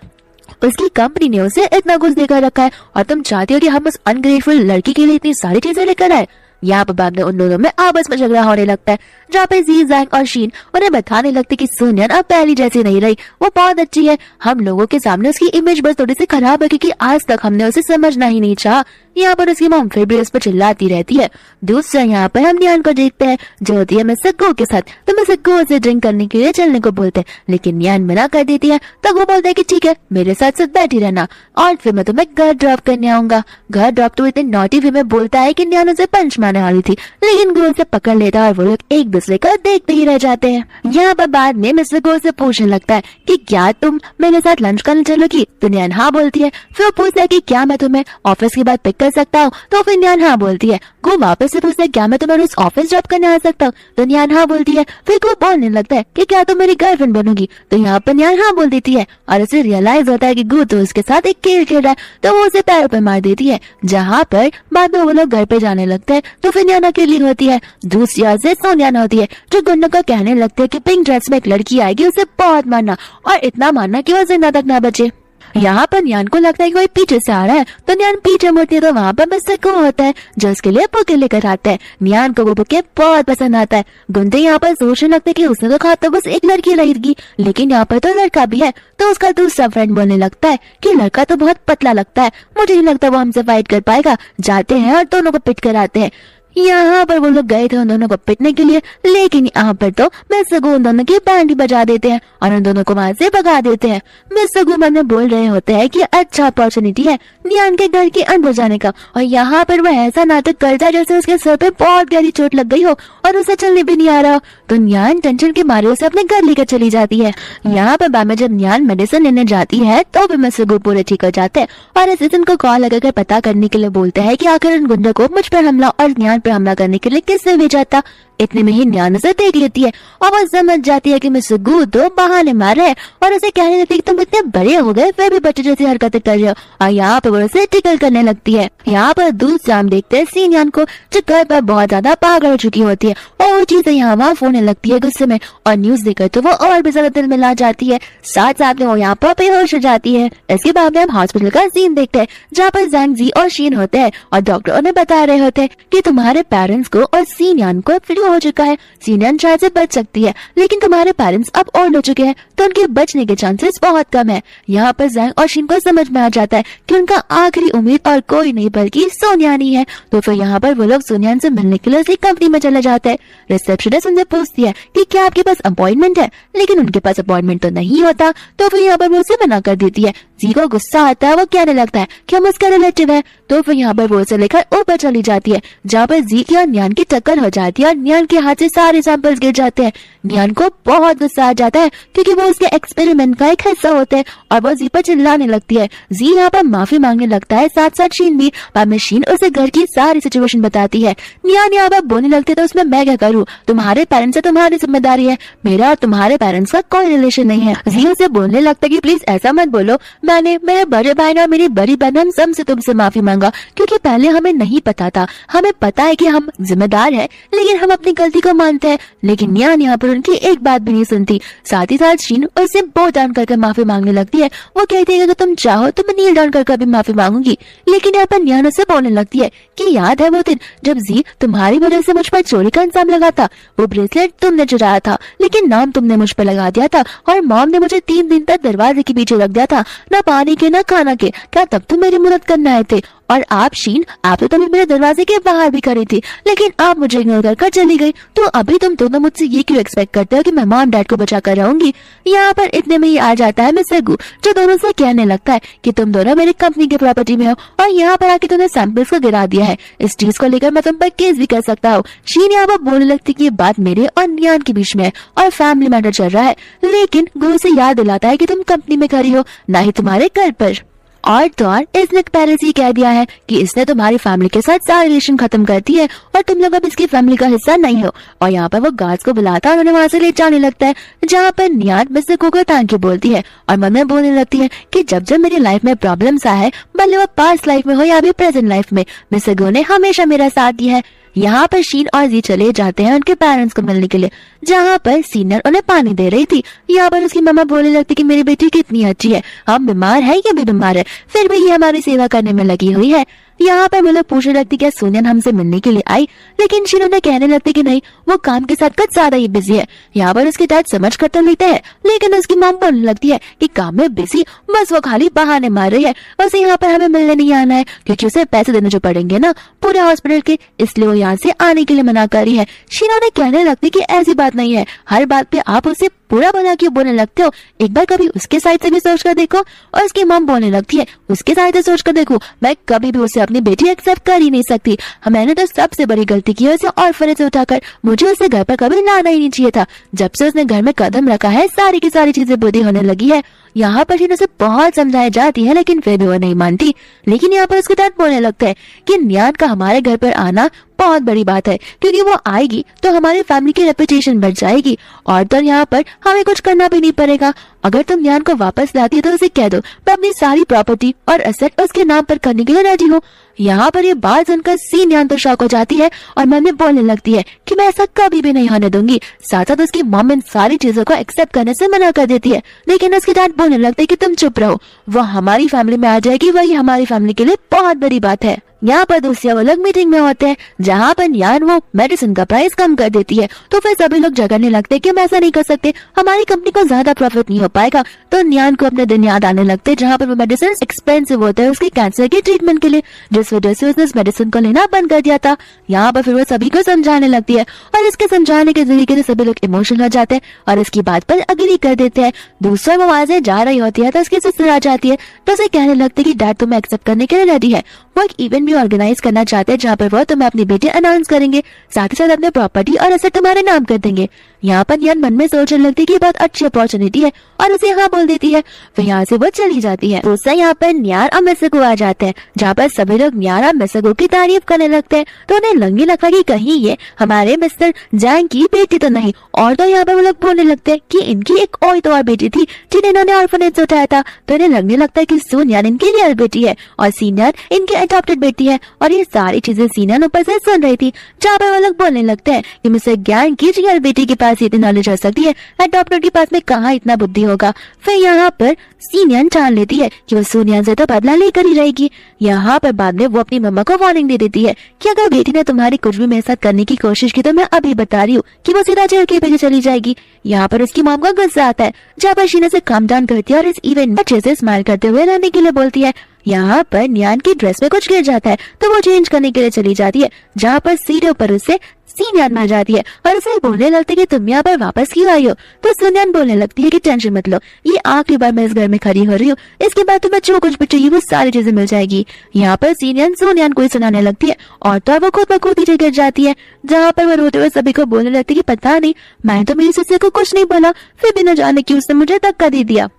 उसकी कंपनी ने उसे इतना कुछ देकर रखा है और तुम चाहती हो कि हम उस अनग्रेटफुल लड़की के लिए इतनी सारी चीजें लेकर आए। यहाँ पर बाद में उन दोनों में आपस में झगड़ा होने लगता है जहाँ पे जी जैंग और शीन उन्हें बताने लगते कि सोनियन अब पहली जैसी नहीं रही, वो बहुत अच्छी है, हम लोगों के सामने उसकी इमेज बस थोड़ी सी खराब है क्योंकि आज तक हमने उसे समझना ही नहीं चाहा। यहाँ पर उसकी मॉम फिर भी उस पर चिल्लाती रहती है। दूसरा यहाँ पर हम न्यान को देखते हैं जो होती है मिस्टर गो के साथ, तो मिस्टर गो से ड्रिंक करने के लिए चलने को बोलते हैं लेकिन न्यान मना कर देती है। तो वो बोलता है कि ठीक है मेरे साथ साथ बैठी रहना और फिर मैं तुम्हें घर ड्रॉप करने आऊंगा। घर ड्रॉप तो इतने नॉटी वे में बोलता है कि न्यान उसे पंच मारने वाली थी, लेकिन गो उसे पकड़ लेता है और वो लोग एक दूसरे को देखते ही रह जाते हैं। यहाँ पर बाद में मिस्टर गो से पूछने लगता है कि क्या तुम मेरे साथ लंच करने चलोगी। तो न्यान हाँ बोलती है। फिर पूछता है कि क्या मैं तुम्हें ऑफिस के बाद पिक कर सकता हूँ। तो फिर न्यान हाँ बोलती है। गो वापस से पूछता है क्या मैं तुम्हें उस ऑफिस ड्रॉप करने आ सकता हूँ। तो न्यान हाँ बोलती है। फिर गो बोलने लगता है कि क्या तुम मेरी गर्लफ्रेंड बनोगी। तो यहाँ पर न्यान हाँ बोल देती है और उसे रियलाइज होता है कि गो तो उसके साथ एक खेल खेल रहा है, तो वो उसे पैरों पर मार देती है। जहाँ पर बाद में वो लोग घर पे जाने लगते हैं तो फिर न्यान अकेली होती है। दूसरी ओर से सोनियान होती है जो गुंडों को कहने लगते हैं कि पिंक ड्रेस में एक लड़की आएगी, उसे बहुत मारना और इतना मारना कि वो जिंदा तक ना बचे। यहाँ पर न्यान को लगता है कि कोई पीछे से आ रहा है, तो न्यान पीछे मुड़ती है तो वहाँ पर मिस्टर गो होता है जो उसके लिए बुके लेकर आता है। न्यान को वो बुके बहुत पसंद आता है। गुंडे यहाँ पर सोचने लगते हैं कि उसने तो कहा था बस एक लड़की रहेगी, लेकिन यहाँ पर तो लड़का भी है। तो उसका दूसरा फ्रेंड बोलने लगता है कि लड़का तो बहुत पतला लगता है, मुझे नहीं लगता वो हमसे फाइट कर पाएगा। जाते हैं और दोनों को पिट कर आते हैं। यहाँ पर वो लोग गए थे उन दोनों को पिटने के लिए, लेकिन यहाँ पर तो मिस्टर गो उन दोनों की बैंड ही बजा देते हैं और उन दोनों को वहां से भगा देते हैं। मिस्टर गो मन में बोल रहे होते हैं कि अच्छा अपॉर्चुनिटी है न्यान के घर के अंदर जाने का, और यहाँ पर वह ऐसा नाटक करता है जैसे उसके सर पे बहुत गहरी चोट लग गई हो और उसे चलने भी नहीं आ रहा हो। तो न्यान टेंशन के मारे उसे अपने घर लेकर चली जाती है। यहाँ पर बाद में जब न्यान मेडिसिन लेने जाती है तो भी मिस्टर गो पूरे ठीक हो जाते हैं और असिस्टेंट को कॉल लगाकर पता करने के लिए बोलते हैं कि आखिर उन गुंडों को मुझ पर हमला और न्यान पे हमला करने के लिए किसने भेजा था। इतने में ही न्यान उसे देख लेती है और वो समझ जाती है कि मिस्टर गो तो बहाने मार रहे हैं और उसे कहने लगती है कि तुम इतने बड़े हो गए फिर भी बच्चे जैसी हरकतें कर रहे हो, और यहाँ पर वो उसे टिकल करने लगती है। यहाँ पर दूसरा हम देखते हैं सी न्यान को जो घर पर बहुत ज्यादा पागल हो चुकी होती है और वो चीजें यहाँ वहाँ फोड़ने लगती है गुस्से में, और न्यूज देखकर तो वो और भी ज्यादा दिल में ला जाती है। साथ साथ में वो यहाँ पर बेहोश हो जाती है। इसके बाद में हम हॉस्पिटल का सीन देखते हैं जहाँ पर जैंग जी और शीन होते हैं और डॉक्टर उन्हें बता रहे होते हैं कि तुम्हारे पेरेंट्स को और सी न्यान को फ्लू हो चुका है, सी न्यान शायद से बच सकती है, लेकिन तुम्हारे पेरेंट्स अब ओल्ड हो चुके हैं तो उनके बचने के चांसेस बहुत कम है। यहाँ पर जैंग और शीन को समझ में आ जाता है कि उनका आखिरी उम्मीद और कोई नहीं बल्कि सोनियान ही है। तो फिर यहाँ पर वो लोग सोनियान से मिलने के लिए उसकी कंपनी में चले जाते हैं। रिसेप्शनिस्ट उनसे पूछती है कि क्या आपके पास अपॉइंटमेंट है, लेकिन उनके पास अपॉइंटमेंट तो नहीं होता। तो फिर यहाँ पर वो उसे मना कर देती है। जी को गुस्सा आता है, वो कहने लगता है कि हम उसका रिलेटिव है। तो फिर यहाँ पर वो उसे लेकर ऊपर चली जाती है जहाँ पर जी की और न्यान की टक्कर हो जाती है और न्यान के हाथ से सारे सैंपल्स गिर जाते हैं। न्यान को बहुत गुस्सा आ जाता है क्योंकि वो उसके एक्सपेरिमेंट का एक हिस्सा होते हैं और वो जी पर चिल्लाने लगती है। जी यहाँ पर माफी मांगने लगता है, साथ साथ शीन भी। बाद में शीन उसे घर की सारी सिचुएशन बताती है। न्यान यहाँ पर बोलने लगती है तो उसमें मैं क्या करूँ, तुम्हारे पेरेंट्स से तुम्हारी जिम्मेदारी है, मेरा और तुम्हारे पेरेंट्स का कोई रिलेशन नहीं है। जी उसे बोलने लगता है कि प्लीज ऐसा मत बोलो, मैंने मेरे बड़े भाई और मेरी बड़ी बहन हम सब से तुमसे माफी मांगा क्योंकि पहले हमें नहीं पता था। हमें पता है कि हम जिम्मेदार हैं लेकिन हम अपनी गलती को मानते हैं। लेकिन न्यान यहाँ पर उनकी एक बात भी नहीं सुनती। साथ ही साथ शीन उससे बहुत डाउन करके माफी मांगने लगती है। वो कहती है कि अगर तुम चाहो तो मैं नील डाउन करके भी माफी मांगूंगी, लेकिन यहाँ पर न्यान उससे बोलने लगती है कि याद है वो दिन जब जी तुम्हारी वजह से मुझ पर चोरी का इंजाम लगा था, वो ब्रेसलेट तुमने चुराया था लेकिन नाम तुमने मुझ पर लगा दिया था और मॉम ने मुझे 3 दिन तक दरवाजे के पीछे रख दिया था, ना पानी के ना खाना के। क्या तब तुम मेरी मदद करने आए थे? और आप शीन, आप तो तभी मेरे दरवाजे के बाहर भी खड़ी थी लेकिन आप मुझे इग्नोर कर चली गई। तो अभी तुम दोनों मुझसे ये क्यों एक्सपेक्ट करते हो कि मैं मॉम डैड को बचा कर रहूंगी? यहाँ पर इतने में ही आ जाता है मिस्टर गू जो दोनों से कहने लगता है कि तुम दोनों मेरी कंपनी के प्रॉपर्टी में हो और यहाँ पर आके तुमने सैंपल्स को गिरा दिया है, इस चीज को लेकर मैं तुम पर केस भी कर सकता हूँ। शीन यहाँ पर बोलने लगती कि ये बात मेरे और न्यान के बीच में है और फैमिली मैटर चल रहा है, लेकिन गू से याद दिलाता है कि तुम कंपनी में खड़ी हो, ना ही तुम्हारे घर पर। और तो और इसने पहले से ही कह दिया है कि इसने तुम्हारी फैमिली के साथ सारा रिलेशन खत्म कर दी है और तुम लोग अब इसकी फैमिली का हिस्सा नहीं हो। और यहाँ पर वो गार्ड्स को बुलाता है और उन्हें वहां से ले जाने लगता है, जहाँ पर न्यान मिस्टर गो को टांग के बोलती है और मन में बोलने लगती है कि जब जब मेरी लाइफ में प्रॉब्लम्स आए, भले वो पास्ट लाइफ में हो या अभी प्रेजेंट लाइफ में, मिस्टर गो ने हमेशा मेरा साथ दिया है। यहाँ पर शीन और जी चले जाते हैं उनके पेरेंट्स को मिलने के लिए, जहाँ पर सीनियर उन्हें पानी दे रही थी। यहाँ पर उसकी मम्मा बोलने लगती कि मेरी बेटी कितनी अच्छी है, हम बीमार है ये भी बीमार है, फिर भी ये हमारी सेवा करने में लगी हुई है। यहाँ पर मतलब पूछने लगती क्या सोनियन हमसे मिलने के लिए आई, लेकिन शीन उन्हें कहने लगती कि नहीं, वो काम के साथ कुछ ज्यादा ही बिजी है। यहाँ पर उसके डैड समझ कर तो लेते हैं, लेकिन उसकी मॉम बोलने लगती है कि काम में बिजी, बस वो खाली बहाने मार रही है, उसे यहाँ पर हमें मिलने नहीं आना है क्योंकि उसे पैसे देने जो पड़ेंगे ना पूरे हॉस्पिटल के, इसलिए वो यहाँ से आने के लिए मना कर रही है। शीन उन्हें कहने लगती कि ऐसी बात नहीं है, हर बात पे आप उसे पूरा बना क्यों बोलने लगते हो, एक बार कभी उसके साइड से भी सोच कर देखो। और उसकी मॉम बोलने लगती है उसके साइड से सोच कर देखो, मैं कभी भी उसे अपनी बेटी एक्सेप्ट कर ही नहीं सकती, मैंने तो सबसे बड़ी गलती की है उसे ऑर्फनेज से उठाकर, मुझे उसे घर पर कभी लाना ही नहीं चाहिए था। जब से उसने घर में कदम रखा है सारी की सारी चीजें बुरी होने लगी है। यहाँ पर उसे बहुत समझाई जाती है लेकिन फिर भी वो नहीं मानती। लेकिन यहाँ पर उसके डैड बोलने लगता है कि न्यान का हमारे घर पर आना बहुत बड़ी बात है क्योंकि वो आएगी तो हमारी फैमिली की रेपुटेशन बढ़ जाएगी और तो यहाँ पर हमें कुछ करना भी नहीं पड़ेगा। अगर तुम न्यान को वापस लाती है तो उसे कह दो मैं अपनी सारी प्रॉपर्टी और एसेट उसके नाम पर करने के लिए रेडी हूँ। यहाँ पर ये बात सुनकर सीनियन तो शॉक हो जाती है और मन में बोलने लगती है कि मैं ऐसा कभी भी नहीं होने दूंगी। साथ साथ उसकी मॉम इन सारी चीजों को एक्सेप्ट करने से मना कर देती है, लेकिन उसके डैड बोलने लगते हैं कि तुम चुप रहो, वो हमारी फैमिली में आ जाएगी, वही हमारी फैमिली के लिए बहुत बड़ी बात है। यहाँ पर दूसरे अलग मीटिंग में होते हैं जहाँ पर न्यान वो मेडिसिन का प्राइस कम कर देती है, तो फिर सभी लोग झगड़ने लगते हैं कि हम ऐसा नहीं कर सकते, हमारी कंपनी को ज्यादा प्रॉफिट नहीं हो पाएगा। तो न्यान को अपने दिन याद आने लगते हैं जहाँ पर वो मेडिसिन एक्सपेंसिव होते हैं उसके कैंसर के ट्रीटमेंट के लिए, जिस वजह से उसने इस मेडिसिन को लेना बंद कर दिया था। यहाँ पर फिर वो सभी को समझाने लगती है और इसके समझाने के तरीके से सभी लोग इमोशनल हो जाते हैं और इसकी बात पर अग्री कर देते हैं। दूसरा वो वहां से जा रही होती है तो उसकी सिस्टर आ जाती है, तो उसे कहने लगते है कि डैड तुम्हें एक्सेप्ट करने के लिए रेडी है, वो एक इवेंट भी ऑर्गेनाइज करना चाहते हैं जहाँ पर वो तुम्हें अपनी बेटी अनाउंस करेंगे, साथ ही साथ अपने प्रॉपर्टी और एसेट तुम्हारे नाम कर देंगे। यहाँ पर यान मन में सोचने लगती है कि बहुत अच्छी अपॉर्चुनिटी है और उसे हाँ बोल देती है। फिर यहाँ से वो चली जाती है। दूसरा यहाँ पर न्यार और मिसगू आ जाते हैं जहाँ पर सभी लोग न्यार और मिसगू की तारीफ करने लगते हैं, तो उन्हें लगने लगता है कि कहीं ये हमारे मिस्टर जैंग की बेटी तो नहीं। और तो यहाँ पर वो लोग बोलने लगते हैं कि इनकी एक और बेटी थी जिन्हें इन्होंने ऑर्फनेज से उठाया था, तो इन्हें लगने लगता है कि सून्यान इनकी रियल बेटी है और सीनियर इनकी अडॉप्टेड बेटी है। और ये सारी चीजें सीनियर ऊपर से सुन रही थी, जहाँ पर वो लोग बोलने लगते हैं कि मिस्टर गैंग की रियल बेटी के पास इतनी नॉलेज हो सकती है, अडॉप्टेड के पास में कहाँ इतना बुद्धि होगा। फिर यहाँ पर सीनियर ठान लेती है कि वो सून्यान से तो बदला लेकर ही रहेगी। यहाँ पर बाद में वो अपनी मम्मा को वार्निंग दे देती है कि अगर बेटी ने तुम्हारी कुछ भी मेरे साथ करने की कोशिश की तो मैं अभी बता रही हूँ कि वो सीधा जेल के पीछे चली जाएगी। यहाँ पर उसकी मॉम का गुस्सा आता है, जहाँ पर शीना से काम डाउन करती है और इस इवेंट में अच्छे से स्माइल करते हुए रहने के लिए बोलती है। यहाँ पर न्यान की ड्रेस में कुछ गिर जाता है तो वो चेंज करने के लिए चली जाती है, जहाँ पर सीढ़ियों पर उससे सीनियन आ जाती है और उसे बोलने लगती है कि तुम यहाँ पर वापस क्यों आई हो। तो सीनियन बोलने लगती है कि टेंशन मत लो, ये आखिरी बार मैं इस घर में खड़ी हो रही हूँ, इसके बाद तुम्हें जो कुछ भी चाहिए वो सारी चीजें मिल जाएगी। यहाँ पर सीनियन सोनियन को सुनाने लगती है और तो वो खुद ब खुद नीचे गिर जाती है, जहाँ पर वो रोते हुए सभी को बोलने लगती है कि पता नहीं मैंने तो मेरी सिस्टर को कुछ नहीं बोला, फिर बिना जाने की उसने मुझे धक्का दे दिया।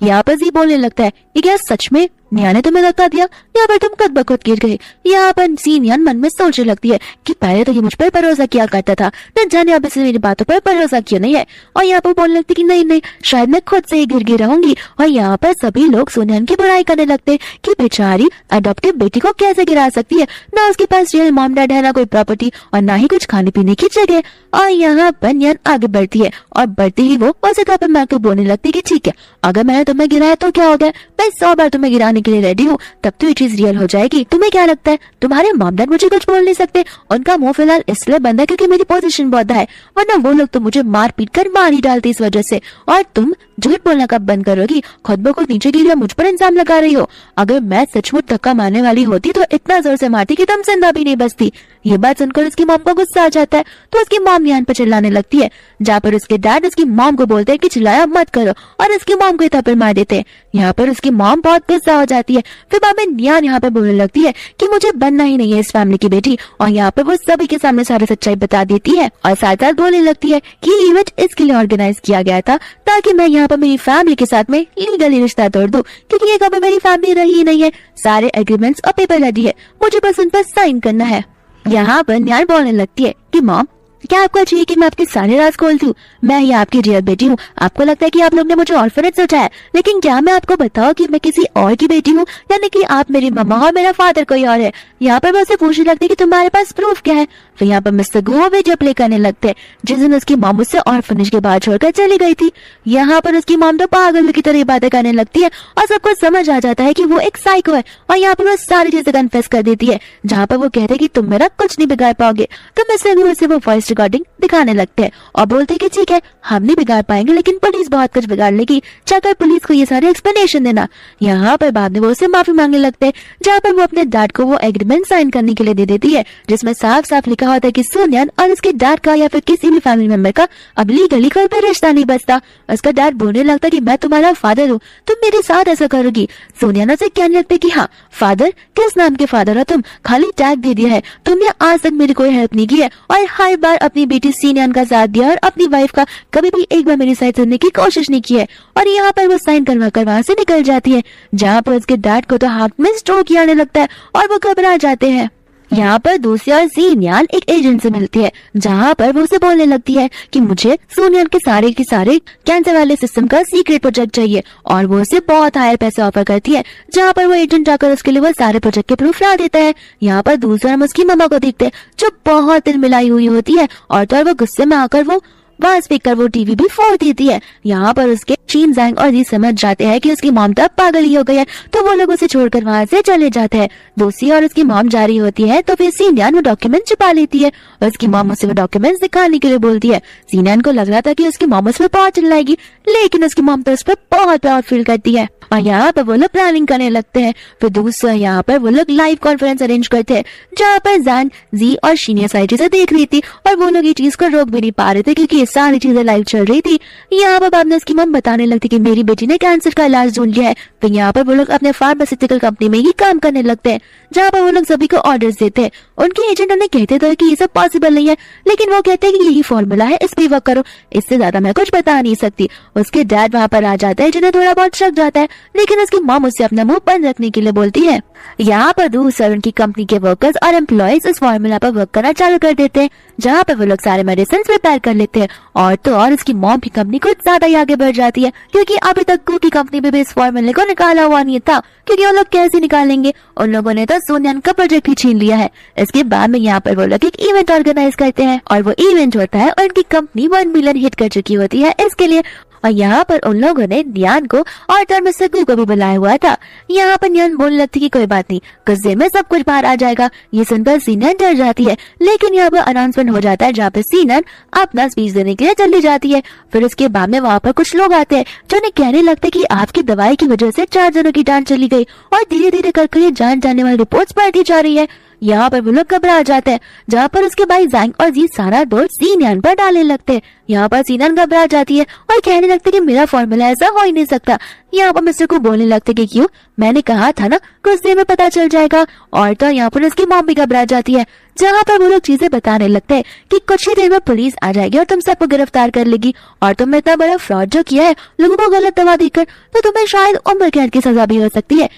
यहाँ पर जी बोलने लगता है कि क्या सच में निया ने तुम्हें धक्का दिया या फिर तुम खुद ब खुद गिर गए। यहाँ पर सीनियन मन में सोचने लगती है कि पहले तो ये मुझ पर भरोसा किया करता था, न जाने अब इसे मेरी बातों पर भरोसा क्यों नहीं है। और यहाँ पर बोलने लगती कि नहीं शायद मैं खुद से ही गिर रहूंगी। और यहाँ पर सभी लोग सोनियन की बुराई करने लगते कि बेचारी अडॉप्टिव बेटी को कैसे गिरा सकती है, ना उसके पास रियल मॉम डैड है, ना कोई प्रॉपर्टी और ना ही कुछ खाने पीने की जगह। और यहाँ पर नियन आगे बढ़ती है और बढ़ती ही वो उसे पर मैं को बोलने लगती कि ठीक है, अगर मैंने तुम्हें गिराया तो क्या हो गया, मैं 100 बार तुम्हें गिराने के लिए रेडी हूँ, तब तो ये चीज रियल हो जाएगी। तुम्हें क्या लगता है तुम्हारे मॉम डैड मुझे कुछ बोल नहीं सकते? उनका मुंह फिलहाल इसलिए बंद है क्योंकि मेरी पोजीशन बहुत है, वरना वो लोग तो मुझे मार पीट कर मार ही डालते इस वजह से। और तुम झूठ बोलना कब बंद करोगी? खुद ब खुद नीचे गिर मुझ पर इल्जाम लगा रही हो। अगर मैं सचमुच धक्का मारने वाली होती तो इतना जोर से मारती कि तुम जिंदा भी नहीं बचती। ये बात सुनकर उसकी मॉम को गुस्सा आ जाता है, तो उसकी मॉम नियान पर चिल्लाने लगती है, जहाँ पर उसके डैड उसकी मॉम को बोलते हैं कि चिल्लाया मत करो और उसकी मॉम को थप्पड़ मार देते हैं। यहाँ पर उसकी मॉम बहुत गुस्सा हो जाती है। फिर बाद में नियान यहाँ पर बोलने लगती है कि मुझे बनना ही नहीं है इस फैमिली की बेटी, और यहाँ पर वो सभी के सामने सारी सच्चाई बता देती है और साथ साथ बोलने लगती है कि इवेंट इसके लिए ऑर्गेनाइज किया गया था ताकि मैं यहाँ पर मेरी फैमिली के साथ में लीगली रिश्ता तोड़ दूं, क्योंकि ये कभी मेरी फैमिली रही ही नहीं है। सारे एग्रीमेंट्स और पेपर रेडी है, मुझे बस उन पर साइन करना है। यहाँ पर न्याय बोलने लगती है कि मॉम क्या आपको चाहिए कि मैं आपके सारे राज खोल दूं? मैं ही आपकी रियल बेटी हूँ। आपको लगता है कि आप लोग ने मुझे ऑर्फनेज से उठाया, लेकिन क्या मैं आपको बताऊं कि मैं किसी और की बेटी हूँ, यानी कि आप मेरी मम्मा और मेरा फादर कोई और है। यहाँ पर मुझसे पूछने लगती है कि तुम्हारे पास प्रूफ क्या है। फिर यहाँ पर मिस्टर गो वीडियो प्ले करने लगते हैं जिस दिन उसकी मॉम उससे ऑर्फनेज के बाद छोड़कर चली गई थी। यहाँ पर उसकी मॉम तो पागल की तरह बातें करने लगती है और सबको समझ आ जाता है कि वो एक साइको है। और यहाँ पर वो सारी चीजें कन्फेस कर देती है, जहाँ पर वो कहते हैं कि तुम मेरा कुछ नहीं बिगाड़ पाओगे। तो मिस्टर गो से वो वॉइस रिकॉर्डिंग दिखाने लगते हैं और बोलते हैं कि ठीक है हम नहीं बिगाड़ पाएंगे, लेकिन पुलिस बहुत कुछ बिगाड़ लेगी, जाकर पुलिस को ये सारे एक्सप्लेनेशन देना। यहाँ पर बाद में वो उससे माफी मांगने लगते हैं, जहाँ पर वो अपने डैड को वो एग्रीमेंट साइन करने के लिए दे देती है जिसमें साफ साफ लिखा होता है कि सोनियन और उसके डैड का या फिर किसी भी फैमिली मेंबर का अब लीगली कोई भी रिश्ता नहीं बचता। उसका डैड बोलने लगता है कि मैं तुम्हारा फादर हूँ, तुम मेरे साथ ऐसा करोगी। सोनियन से कहने लगते कि हाँ फादर, किस नाम के फादर हो तुम? खाली टैग दे दिया है, तुमने आज तक मेरी कोई हेल्प नहीं की है और हर बार अपनी बेटी सीनियन का साथ दिया और अपनी वाइफ का कभी भी एक बार मेरी साइड सुनने की कोशिश नहीं की है। और यहाँ पर वो साइन करवा कर वहां से निकल जाती है, जहाँ पर उसके डैड को तो हार्ट में स्ट्रोक आने लगता है और वो घबरा जाते हैं। यहाँ पर दूसरी ओर सीनियान एक एजेंट से मिलती है, जहाँ पर वो उसे बोलने लगती है कि मुझे सोनियान के सारे कैंसर वाले सिस्टम का सीक्रेट प्रोजेक्ट चाहिए, और वो उसे बहुत हायर पैसे ऑफर करती है, जहाँ पर वो एजेंट जाकर उसके लिए वो सारे प्रोजेक्ट के प्रूफ ला देता है। यहाँ पर दूसरा हम उसकी मम्मा को देखते हैं, जो बहुत दिल मिलाई हुई होती है, और तो वो गुस्से में आकर वो वहाँ स्पीकर वो टीवी भी फोड़ देती है। यहाँ पर उसके शीन जैंग और जी समझ जाते हैं कि उसकी मॉम तो अब पागल ही हो गई है, तो वो लोग उसे छोड़कर वहाँ से चले जाते हैं। दूसरी और उसकी मॉम जा रही होती है, तो फिर सीनियन वो डॉक्यूमेंट छिपा लेती है और उसकी मॉम उसे वो डॉक्यूमेंट्स दिखाने के लिए बोलती है। सीनियन को लग रहा था कि उसकी मॉम उस पर बहुत चिल्लाएगी, लेकिन उसकी मॉम तो उस पर बहुत प्राउड फील करती है, और यहाँ पर वो लोग प्लानिंग करने लगते हैं। फिर दूसरा यहाँ पर वो लोग लाइव कॉन्फ्रेंस अरेंज करते हैं, जहाँ पर जैंग, जी और शीन सारी चीजें देख रही थी, और वो लोग ये चीज को रोक भी नहीं पा रहे थे क्योंकि ये सारी चीजें लाइव चल रही थी। यहाँ पर बाद में उसकी मम बताने लगती कि मेरी बेटी ने कैंसर का इलाज ढूंढ लिया है। तो यहाँ पर वो लोग अपने फार्मास्यूटिकल कंपनी में ही काम करने लगते हैं, जहाँ पर वो लोग सभी को ऑर्डर्स देते हैं। उनके एजेंट उन्हें कहते थे कि ये सब पॉसिबल नहीं है, लेकिन वो कहते हैं कि यही फॉर्मूला है, इस पे वर्क करो, इससे ज्यादा मैं कुछ बता नहीं सकती। उसके डैड वहाँ पर आ जाता है, जिन्हें थोड़ा बहुत शक जाता है, लेकिन उसकी मॉम उससे अपना मुंह बंद रखने के लिए बोलती है। यहाँ पर दूसरा उनकी कंपनी के वर्कर्स और एम्प्लॉयज इस फॉर्मूला पर वर्क करना चालू कर देते हैं, जहाँ पर वो लोग सारे मेडिसिन प्रिपेयर कर लेते हैं, और तो और उसकी मॉम की कंपनी कुछ ज्यादा ही आगे बढ़ जाती है, क्योंकि अभी तक कुकी की कंपनी में भी इस फॉर्मूले को निकाला हुआ नहीं था, क्योंकि वो लोग कैसे निकालेंगे, उन लोगों ने तो सोनियान का प्रोजेक्ट ही छीन लिया है। इसके बाद में यहाँ पर वो लोग एक इवेंट ऑर्गेनाइज करते हैं, और वो इवेंट होता है उनकी कंपनी 1 मिलियन हिट कर चुकी होती है इसके लिए। और यहाँ पर उन लोगों ने न्यान को और टर्म सग्गू को भी बुलाया हुआ था। यहाँ पर न्यान बोलने लगती कि कोई बात नहीं, कुछ देर में सब कुछ बाहर आ जाएगा। ये सुनकर सीनन डर जाती है, लेकिन यहाँ पर अनाउंसमेंट हो जाता है, जहाँ पे सीनन अपना स्पीच देने के लिए चली जाती है। फिर उसके बाद में वहाँ पर कुछ लोग आते हैं, जो उन्हें कहने लगते हैं कि आपकी दवाई की वजह से 4 जनों की जान चली गई, और धीरे धीरे करके ये जान जाने वाली रिपोर्ट्स बढ़ती जा रही है। यहाँ पर वो लोग घबरा जाते हैं, जहाँ पर उसके भाई जैंग और जी सारा दोष सीनियन पर डालने लगते हैं। यहाँ पर सीनियन घबरा जाती है और कहने लगते कि मेरा फॉर्मूला ऐसा हो ही नहीं सकता। यहाँ पर मिस्टर को बोलने लगते कि क्यों, मैंने कहा था ना कुछ देर में पता चल जाएगा। और तो यहाँ पर उसकी मॉम भी घबरा जाती है, जहाँ पर वो लोग चीजें बताने लगते हैं कि कुछ ही देर में पुलिस आ जाएगी और तुम सबको गिरफ्तार कर लेगी, और तुमने इतना बड़ा फ्रॉड जो किया है लोगों को गलत दवा देकर, तो तुम्हें शायद उम्र कैद की सजा भी हो सकती है।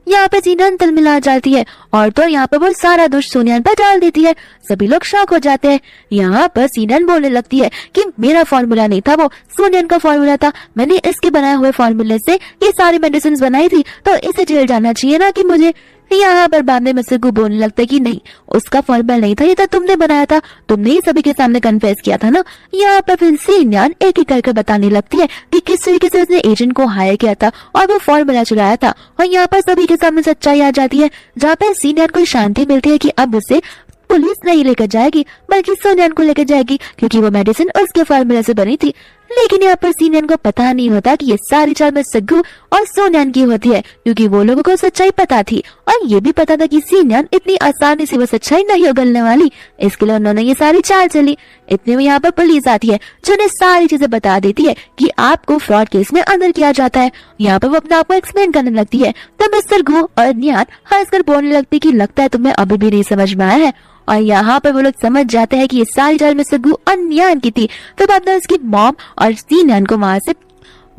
यहाँ पे सीनियन तिल मिला जाती है, और तो यहाँ पर वो सारा दोष सोनियन पर डाल देती है। सभी लोग शॉक हो जाते हैं। यहाँ पर सीनियन बोलने लगती है कि मेरा फॉर्मूला नहीं था, वो सोनियन का फॉर्मूला था, मैंने इसके बनाए हुए फॉर्मूले से ये सारी मेडिसिन बनाई थी, तो इसे जेल जाना चाहिए ना कि मुझे। यहाँ पर बाद में मिस्टर को बोलने लगता है कि नहीं, उसका फॉर्मूला नहीं था, ये तो तुमने बनाया था, तुमने ही सभी के सामने कन्फेस किया था ना। यहाँ पर फिर सीनियन एक एक करके बताने लगती है कि किस तरीके से उसने एजेंट को हायर किया था और वो फॉर्मूला चुराया था, और यहाँ पर सभी के सामने सच्चाई आ जाती है, जहाँ पर सीनियन को शांति मिलती है कि अब उसे पुलिस नहीं लेकर जाएगी बल्कि सोनियन को लेकर जाएगी, क्योंकि वो मेडिसिन उसके फॉर्मूले से बनी थी। लेकिन यहाँ पर सीनियन को पता नहीं होता कि ये सारी चाल में सग्गू और सोनियन की होती है, क्योंकि वो लोगों को सच्चाई पता थी, और ये भी पता था कि सीनियन इतनी आसानी से वो सच्चाई नहीं उगलने वाली, इसके लिए उन्होंने ये सारी चाल चली। इतने में यहाँ पर पुलिस आती है, जो उन्हें सारी चीजें बता देती है कि आपको फ्रॉड केस में अंदर किया जाता है। यहाँ पर वो अपने आप को एक्सप्लेन करने लगती है, तब मिस्टर गू और न्यान हंसकर बोलने लगती कि लगता है तुम्हें अभी भी नहीं समझ में आया है। और यहाँ पर वो लोग समझ जाते हैं कि ये सारी चाल मिस्टर गू और न्यान की थी। फिर बाद में उसकी मॉम और सीनियन को वहां से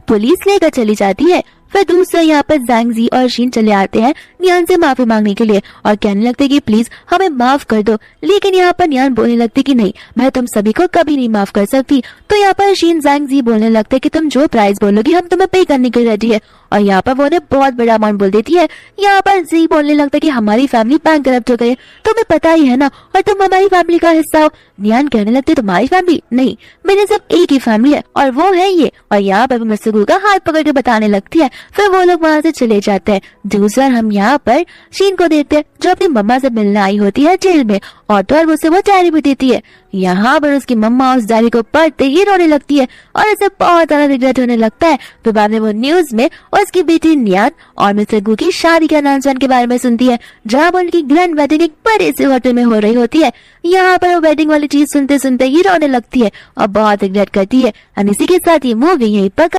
पुलिस लेकर चली जाती है। फिर दूसरे यहाँ पर जैंग, जी और शीन चले आते हैं न्यान से माफी मांगने के लिए, और कहने लगते कि प्लीज हमें माफ कर दो। लेकिन यहाँ पर न्यान बोलने लगती कि नहीं, मैं तुम सभी को कभी नहीं माफ कर सकती। तो यहाँ पर शीन, जैंग, जी बोलने लगते कि तुम जो प्राइस बोलोगी हम तुम्हें पे करने के लिए रेडी है, और यहाँ पर वो उन्हें बहुत बड़ा अमाउंट बोल देती है। यहाँ पर जी बोलने लगता कि हमारी फैमिली बैंकरप्ट हो गई, तुम्हें पता ही है ना, और तुम हमारी फैमिली का हिस्सा हो। न्यान कहने लगते तुम्हारी फैमिली नहीं, मेरे सब एक ही फैमिली है, और वो है ये। और यहाँ पर मिस्टर गू का हाथ पकड़ के बताने लगती है। फिर वो लोग वहाँ से चले जाते हैं। दूसरा हम यहाँ पर शीन को देखते हैं, जो अपनी मम्मा से मिलने आई होती है जेल में, और तो और उसे वो डायरी भी देती है। यहाँ पर उसकी मम्मा उस डायरी को पढ़ते ही रोने लगती है, और उसे बहुत ज्यादा रिग्रेट होने लगता है। फिर बाद में वो न्यूज में उसकी बेटी न्यान और मिस्टर गू की शादी के अनाउंसमेंट के बारे में सुनती है, जहाँ पर उनकी ग्रैंड वेडिंग एक बड़े से होटल में हो रही होती है। यहाँ पर वो वेडिंग वाली चीज सुनते सुनते ही रोने लगती है और बहुत रिग्रेट करती है। और इसी के साथ ये मूवी यहीं पर